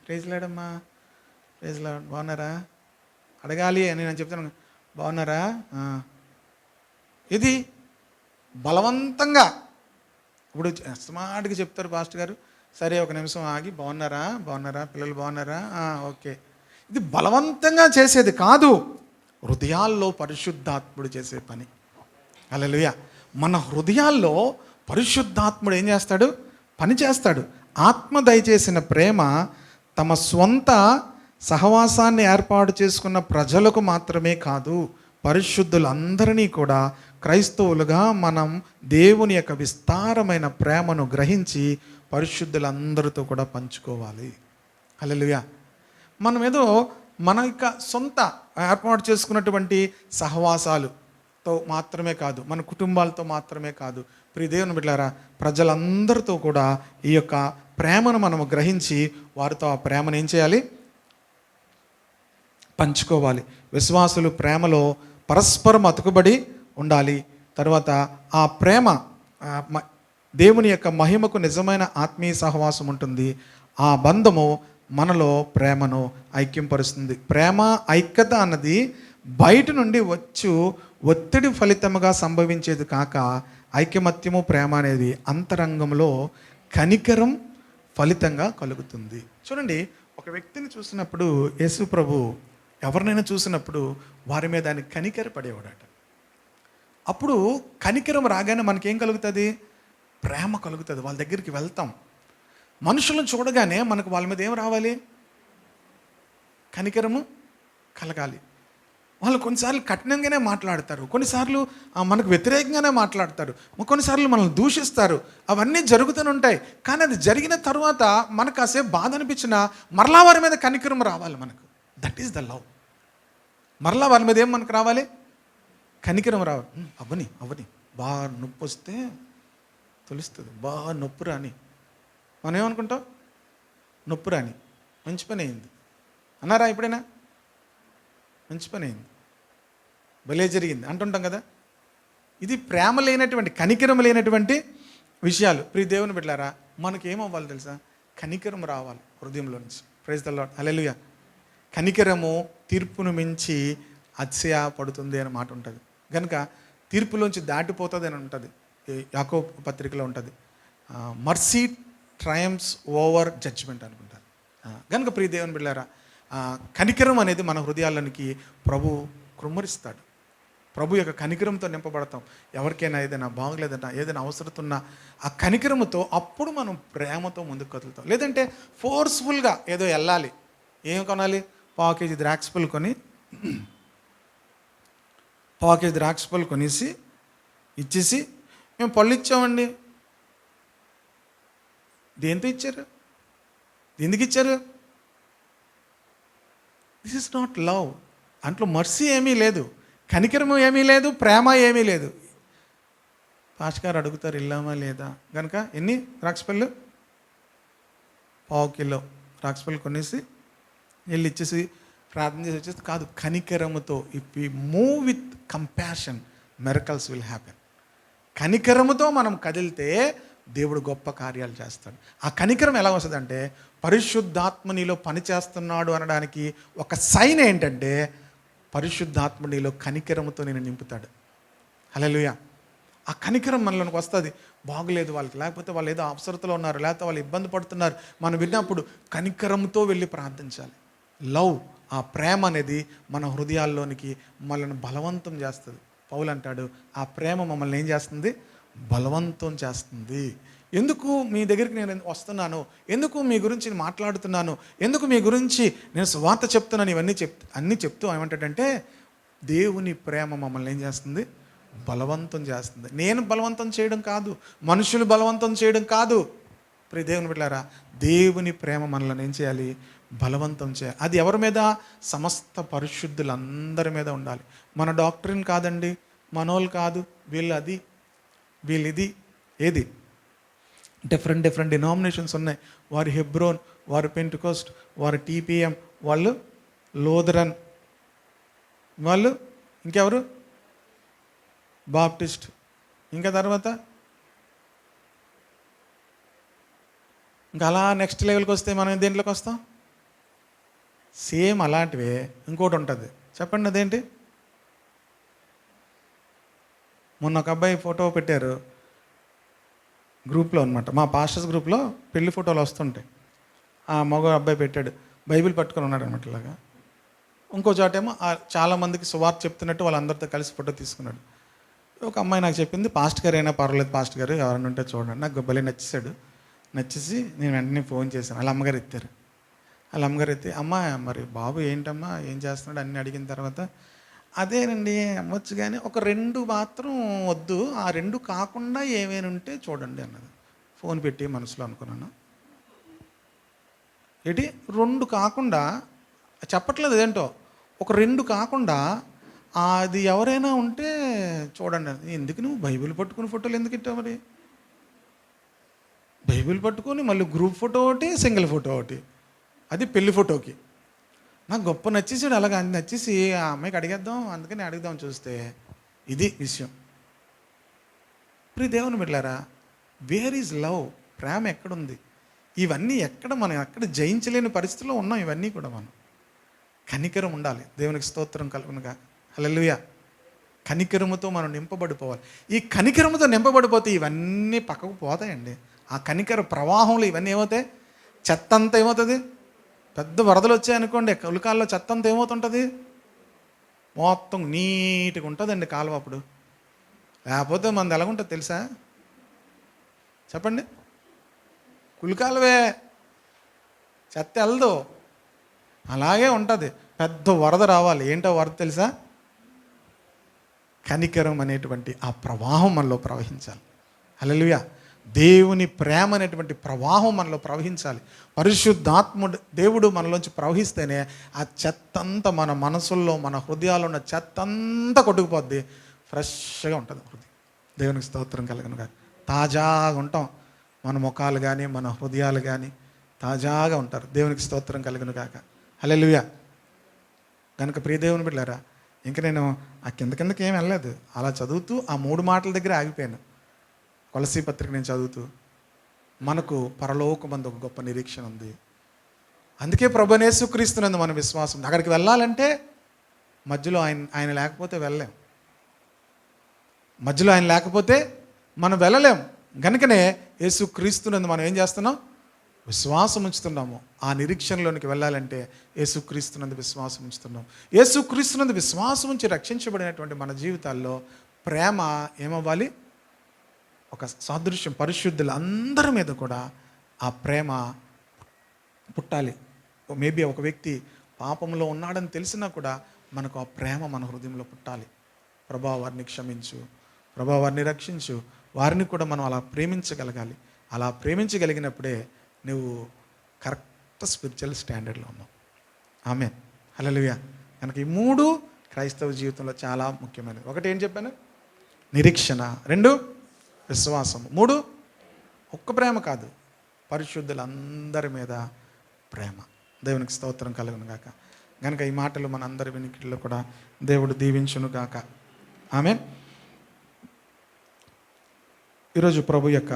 ప్రైజ్ లాడమ్మా, ప్రైజ్ లాడ్, బాగున్నారా అడగాలి అని నేను చెప్తాను, బాగున్నారా. ఇది బలవంతంగా ఇప్పుడు అస్తమాటికి చెప్తారు పాస్టర్ గారు, సరే ఒక నిమిషం ఆగి, బాగున్నారా పిల్లలు బాగున్నారా, ఓకే. ఇది బలవంతంగా చేసేది కాదు, హృదయాల్లో పరిశుద్ధాత్ముడు చేసే పని. హల్లెలూయా. మన హృదయాల్లో పరిశుద్ధాత్ముడు ఏం చేస్తాడు? పని చేస్తాడు. ఆత్మ దయచేసిన ప్రేమ తమ స్వంత సహవాసాన్ని ఏర్పాటు చేసుకున్న ప్రజలకు మాత్రమే కాదు, పరిశుద్ధులందరినీ కూడా క్రైస్తవులుగా మనం దేవుని యొక్క విస్తారమైన ప్రేమను గ్రహించి పరిశుద్ధులందరితో కూడా పంచుకోవాలి. హల్లెలూయా. మనం ఏదో మన యొక్క సొంత ఏర్పాటు చేసుకున్నటువంటి సహవాసాలుతో మాత్రమే కాదు, మన కుటుంబాలతో మాత్రమే కాదు, ప్రియ దేవుని బిడ్డలారా, ప్రజలందరితో కూడా ఈ యొక్క ప్రేమను మనము గ్రహించి వారితో ఆ ప్రేమను ఏం చేయాలి? పంచుకోవాలి. విశ్వాసులు ప్రేమలో పరస్పరం అతుకుబడి ఉండాలి. తర్వాత ఆ ప్రేమ దేవుని యొక్క మహిమకు నిజమైన ఆత్మీయ సహవాసం ఉంటుంది. ఆ బంధము మనలో ప్రేమను ఐక్యంపరుస్తుంది. ప్రేమ ఐక్యత అన్నది బయట నుండి ఒత్తిడి ఫలితముగా సంభవించేది కాక, ఐకమత్యము ప్రేమ అనేది అంతరంగంలో కనికరం ఫలితంగా కలుగుతుంది. చూడండి, ఒక వ్యక్తిని చూసినప్పుడు యేసు ప్రభు ఎవరినైనా చూసినప్పుడు వారి మీద ఆయన కనికరపడేవాడట. అప్పుడు కనికరం రాగానే మనకేం కలుగుతుంది? ప్రేమ కలుగుతుంది. వాళ్ళ దగ్గరికి వెళ్తాం. మనుషులను చూడగానే మనకు వాళ్ళ మీద ఏం రావాలి? కనికరము కలగాలి. వాళ్ళు కొన్నిసార్లు కఠినంగానే మాట్లాడతారు, కొన్నిసార్లు మనకు వ్యతిరేకంగానే మాట్లాడతారు, కొన్నిసార్లు మనల్ని దూషిస్తారు. అవన్నీ జరుగుతూనే ఉంటాయి. కానీ అది జరిగిన తర్వాత మనకు కాసేపు బాధ అనిపించినా మరలా వారి మీద కనికరం రావాలి మనకు. That is the love. మరలా వారి మీద ఏం మనకు రావాలి? కనికరం రావాలి. అవని బాగా నొప్పి వస్తే తెలుస్తుంది, బాగా నొప్పి రాని మనం ఏమనుకుంటాం? నొప్పి రాని, మంచి పని అయింది అన్నారా ఎప్పుడైనా? మంచి పని అయింది, భలే జరిగింది అంటుంటాం కదా. ఇది ప్రేమ లేనటువంటి, కనికరం లేనటువంటి విషయాలు. ప్రియ దేవుని బిడ్డలారా, మనకేమవ్వాలి తెలుసా? కనికరం రావాలి హృదయంలో నుంచి. ప్రైజ్ ద లార్డ్, హల్లెలూయా. కనికరము తీర్పును మించి అతిశయపడుతుంది అనే మాట ఉంటుంది. కనుక తీర్పులోంచి దాటిపోతుంది అని ఉంటుంది. యాకోబు పత్రికలో ఉంటుంది, మర్సీ ట్రయంప్స్ ఓవర్ జడ్జ్మెంట్ అనుకుంటారు. కనుక ప్రియ దేవుని బిడ్డలారా, కనికరం అనేది మన హృదయాలనికి ప్రభు కృమ్మరిస్తాడు. ప్రభు యొక్క కనికరంతో నింపబడతాం. ఎవరికైనా ఏదైనా బాగలేదన్నా, ఏదైనా అవసరం ఉన్నా ఆ కనికరముతో అప్పుడు మనం ప్రేమతో ముందుకు కదులుతాం. లేదంటే ఫోర్స్ఫుల్గా ఏదో వెళ్ళాలి. ఏం కొనాలి? పావు కేజీ ద్రాక్ష పళ్ళు కొనేసి ఇచ్చేసి, మేము పళ్ళు ఇచ్చామండి. దేంతో ఇచ్చారు? ఎందుకు ఇచ్చారు? This is not love. అంట్లో మర్సీ ఏమీ లేదు, కనికరము ఏమీ లేదు, ప్రేమ ఏమీ లేదు. పాస్టర్ గారు అడుగుతారు ఇల్లామా లేదా కనుక ఎన్ని ద్రాక్షపళ్ళు? పావు కిలో ద్రాక్షపళ్ళు కొనేసి వెళ్ళి ఇచ్చేసి ప్రార్థన చేసి వచ్చేసి కాదు, కనికరముతో. If we move with compassion, miracles will happen. కనికరముతో మనం కదిలితే దేవుడు గొప్ప కార్యాలు చేస్తాడు. ఆ కనికరం ఎలా వస్తుందంటే, పరిశుద్ధాత్మ నీలో పనిచేస్తున్నాడు అనడానికి ఒక సైన్ ఏంటంటే, పరిశుద్ధాత్మ నీలో కనికరముతో నేను నింపుతాడు. హల్లెలూయా. ఆ కనికరం మనలోకి వస్తుంది. బాగులేదు వాళ్ళకి, లేకపోతే వాళ్ళు ఏదో అవసరతలో ఉన్నారు, లేకపోతే వాళ్ళు ఇబ్బంది పడుతున్నారు, మనం విన్నప్పుడు కనికరంతో వెళ్ళి ప్రార్థించాలి. లవ్, ఆ ప్రేమ అనేది మన హృదయాల్లోనికి మనల్ని బలవంతం చేస్తుంది. పౌలు అంటాడు, ఆ ప్రేమ మమ్మల్ని ఏం చేస్తుంది? బలవంతం చేస్తుంది. ఎందుకు మీ దగ్గరికి నేను వస్తున్నాను, ఎందుకు మీ గురించి మాట్లాడుతున్నాను, ఎందుకు మీ గురించి నేను సువార్త చెప్తున్నాను, ఇవన్నీ అన్నీ చెప్తూ ఏమంటాడంటే, దేవుని ప్రేమ మమ్మల్ని ఏం చేస్తుంది? బలవంతం చేస్తుంది. నేను బలవంతం చేయడం కాదు, మనుషులు బలవంతం చేయడం కాదు. ప్రియ దేవుని బిడ్డలారా, దేవుని ప్రేమ మనల్ని ఏం చేయాలి? బలవంతం చేయాలి. అది ఎవరి మీద? సమస్త పరిశుద్ధులందరి మీద ఉండాలి. మన డాక్టరీని కాదండి, మనోళ్ళు కాదు, వీళ్ళు ఇది ఏది డిఫరెంట్ డినామినేషన్స్ ఉన్నాయి. వారు హెబ్రోన్, వారు పెంటెకోస్ట్, వారు టీపీఎం, వాళ్ళు లోథరన్, వాళ్ళు ఇంకెవరు బాప్టిస్ట్, ఇంకా తర్వాత ఇంకా అలా నెక్స్ట్ లెవెల్కి వస్తే మనం దేంట్లోకి వస్తాం? సేమ్ అలాంటివే ఇంకోటి ఉంటుంది. చెప్పండి అదేంటి? మొన్న ఒక అబ్బాయి ఫోటో పెట్టారు గ్రూప్లో అనమాట, మా పాస్టర్స్ గ్రూప్లో పెళ్లి ఫోటోలు వస్తుంటాయి. ఆ మగ అబ్బాయి పెట్టాడు, బైబిల్ పట్టుకొని ఉన్నాడు అనమాట ఇలాగా. ఇంకో చోటేమో చాలామందికి సువార్త చెప్తున్నట్టు వాళ్ళందరితో కలిసి ఫోటో తీసుకున్నాడు. ఒక అమ్మాయి నాకు చెప్పింది, పాస్టర్ గారు అయినా పర్వాలేదు, పాస్టర్ గారు ఎవరైనా ఉంటే చూడండి. నాకు భలే నచ్చేసాడు. నచ్చేసి నేను వెంటనే ఫోన్ చేశాను. వాళ్ళ అమ్మగారు ఎత్తారు. వాళ్ళ అమ్మగారు ఎత్తి, అమ్మ మరి బాబు ఏంటమ్మా ఏం చేస్తున్నాడు అన్నీ అడిగిన తర్వాత, అదేనండి అమ్మొచ్చు కానీ ఒక 2 మాత్రం వద్దు, ఆ 2 కాకుండా ఏమైనా ఉంటే చూడండి అన్నది. ఫోన్ పెట్టి మనసులో అనుకున్నాను, ఏంటి 2 కాకుండా చెప్పట్లేదు అదేంటో, ఒక 2 కాకుండా అది ఎవరైనా ఉంటే చూడండి. ఎందుకు నువ్వు బైబిల్ పట్టుకుని ఫోటోలు ఎందుకు ఇట్టావు? మరి బైబిల్ పట్టుకొని మళ్ళీ గ్రూప్ ఫోటో ఒకటి, సింగిల్ ఫోటో ఒకటి, అది పెళ్లి ఫోటోకి. నాకు గొప్ప నచ్చేసాడు. అలాగా నచ్చేసి ఆ అమ్మాయికి అడిగేద్దాం, అందుకని అడుగుదాం చూస్తే ఇది విషయం. ప్రియ దేవుని బిడ్డలారా, వేర్ ఈజ్ లవ్? ప్రేమ ఎక్కడుంది? ఇవన్నీ మనం ఎక్కడ జయించలేని పరిస్థితిలో ఉన్నాం. ఇవన్నీ కూడా మనం కనికరం ఉండాలి. దేవునికి స్తోత్రం కలుగునుగా. హల్లెలూయా. కనికరముతో మనం నింపబడిపోవాలి. ఈ కనికరముతో నింపబడిపోతే ఇవన్నీ పక్కకు పోతాయండి. ఆ కనికర ప్రవాహంలో ఇవన్నీ ఏమవుతాయి? చెత్త అంతా ఏమవుతుంది? పెద్ద వరదలు వచ్చాయనుకోండి, ఉల్కాల్లో చెత్త అంతా ఏమవుతుంటుంది? మొత్తం నీట్గా ఉంటుందండి కాలువ. అప్పుడు లేకపోతే మనది ఎలాగుంటుంది తెలుసా? చెప్పండి. కులికాలువే, చెత్త వెళ్ళదు, అలాగే ఉంటుంది. పెద్ద వరద రావాలి. ఏంటో వరద తెలుసా? కనికరం అనేటువంటి ఆ ప్రవాహం మనలో ప్రవహించాలి. హల్లెలూయా. దేవుని ప్రేమ అనేటువంటి ప్రవాహం మనలో ప్రవహించాలి. పరిశుద్ధాత్ముడు దేవుడు మనలోంచి ప్రవహిస్తేనే ఆ చెత్తంతా మన మనసుల్లో, మన హృదయాల్లో ఉన్న చెత్తంతా కొట్టుకుపోద్ది. ఫ్రెష్గా ఉంటుంది హృదయం. దేవునికి స్తోత్రం కలుగును గాక. తాజాగా ఉంటాం. మన ముఖాలు కానీ, మన హృదయాలు కానీ తాజాగా ఉంటారు. దేవునికి స్తోత్రం కలుగును గాక. హల్లెలూయా. కనుక ప్రియ దేవుని బిడ్డలారా, ఇంక నేను ఆ కిందకి ఏం వెళ్ళలేదు. అలా చదువుతూ ఆ 3 మాటల దగ్గర ఆగిపోయాను. కొలసీ పత్రిక నేను చదువుతూ, మనకు పరలోకమందు ఒక గొప్ప నిరీక్షణ ఉంది. అందుకే ప్రభువైన యేసుక్రీస్తునందు మన విశ్వాసం. అక్కడికి వెళ్ళాలంటే మధ్యలో ఆయన లేకపోతే వెళ్ళలేం. మధ్యలో ఆయన లేకపోతే మనం వెళ్ళలేం. కనుకనే యేసుక్రీస్తునందు మనం ఏం చేస్తున్నాం? విశ్వాసం ఉంచుతున్నాము. ఆ నిరీక్షణలోనికి వెళ్ళాలంటే యేసుక్రీస్తునందు విశ్వాసం ఉంచుతున్నాం. యేసుక్రీస్తునందు విశ్వాసం ఉంచి రక్షించబడినటువంటి మన జీవితాల్లో ప్రేమ ఏమవ్వాలి? ఒక సాదృశ్యం. పరిశుద్ధులు అందరి మీద కూడా ఆ ప్రేమ పుట్టాలి. మేబీ ఒక వ్యక్తి పాపంలో ఉన్నాడని తెలిసినా కూడా మనకు ఆ ప్రేమ మన హృదయంలో పుట్టాలి. ప్రభా వారిని క్షమించు, ప్రభా వారిని రక్షించు, వారిని కూడా మనం అలా ప్రేమించగలగాలి. అలా ప్రేమించగలిగినప్పుడే నువ్వు కరెక్ట్ స్పిరిచువల్ స్టాండర్డ్లో ఉన్నావు. ఆమేన్. హల్లెలూయా. కనుక ఈ 3 క్రైస్తవ జీవితంలో చాలా ముఖ్యమైనది. ఒకటి ఏం చెప్పాను? నిరీక్షణ. 2 విశ్వాసం. 3 ఒక్క ప్రేమ కాదు, పరిశుద్ధులందరి మీద ప్రేమ. దేవునికి స్తోత్రం కలుగును గాక. కనుక ఈ మాటలు మన అందరి వినికిడిలో కూడా దేవుడు దీవించును గాక. ఆమేన్. ఈరోజు ప్రభు యొక్క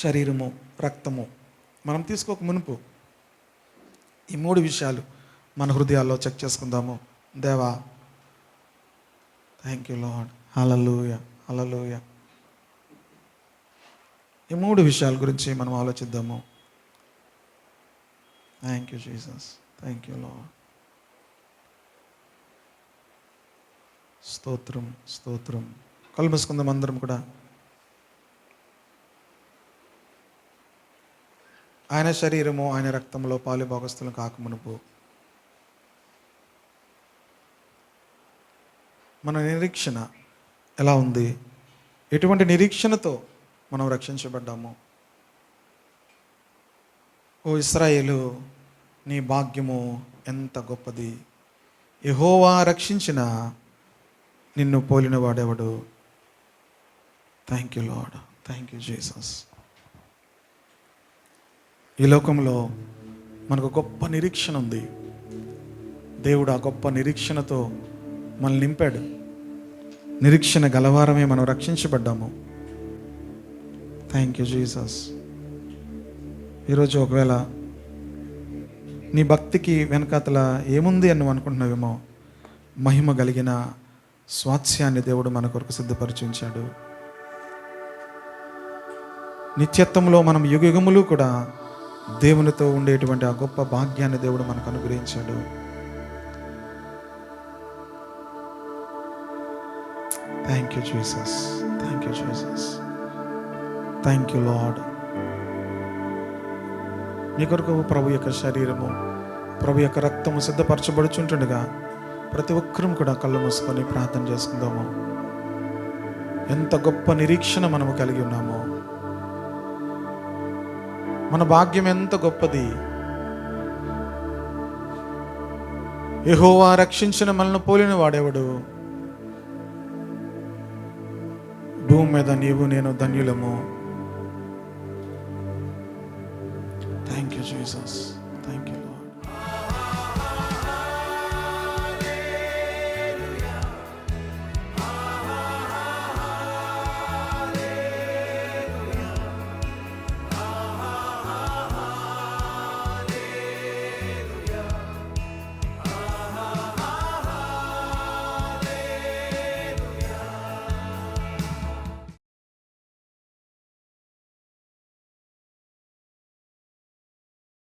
శరీరము, రక్తము మనం తీసుకోక మునుపు ఈ 3 విషయాలు మన హృదయాల్లో చెక్ చేసుకుందాము. దేవా, thank you Lord. Hallelujah, hallelujah. ఈ 3 విషయాల గురించి మనం ఆలోచిద్దాము. Thank you Jesus, thank you Lord. స్తోత్రం, స్తోత్రం. కళ్ళు మూసుకుందాం అందరం కూడా. ఆయన శరీరము, ఆయన రక్తంలో పాలు భాగస్థులు కాకమునుపు మన నిరీక్షణ ఎలా ఉంది? ఎటువంటి నిరీక్షణతో మనం రక్షించబడ్డాము? ఓ ఇశ్రాయేలు, నీ భాగ్యము ఎంత గొప్పది! యెహోవా రక్షించిన నిన్ను పోలిన వాడెవడు? Thank you lord, thank you Jesus. ఈ లోకంలో మనకు గొప్ప నిరీక్షణ ఉంది. దేవుడు ఆ గొప్ప నిరీక్షణతో మనల్ని నింపాడు. నిరీక్షణ గలవారమే మనం రక్షించబడ్డాము. Thank you Jesus. ఈరోజు ఒకవేళ నీ భక్తికి వెనకాతల ఏముంది అని నువ్వు అనుకుంటున్నావేమో, మహిమ కలిగిన స్వాస్యాన్ని దేవుడు మన కొరకు సిద్ధపరిచించాడు. నిత్యత్వంలో మనం యుగయుగములు కూడా దేవునితో ఉండేటువంటి ఆ గొప్ప భాగ్యాన్ని దేవుడు మనకు అనుగ్రహించాడు. Thank you Jesus, thank you Jesus, thank you Lord. మీ కొరకు ప్రభు యొక్క శరీరము, ప్రభు యొక్క రక్తము సిద్ధపరచబడుచుంటుండగా ప్రతి ఒక్కరూ కూడా కళ్ళు మూసుకొని ప్రార్థన చేసుకుందాము. ఎంత గొప్ప నిరీక్షణ మనము కలిగి ఉన్నామో, మన భాగ్యం ఎంత గొప్పది! యెహోవా రక్షించిన మనల్ని పోలిన వాడెవడు? భూమి మీద నీవు నేను ధన్యులము. Thank you Jesus, thank you.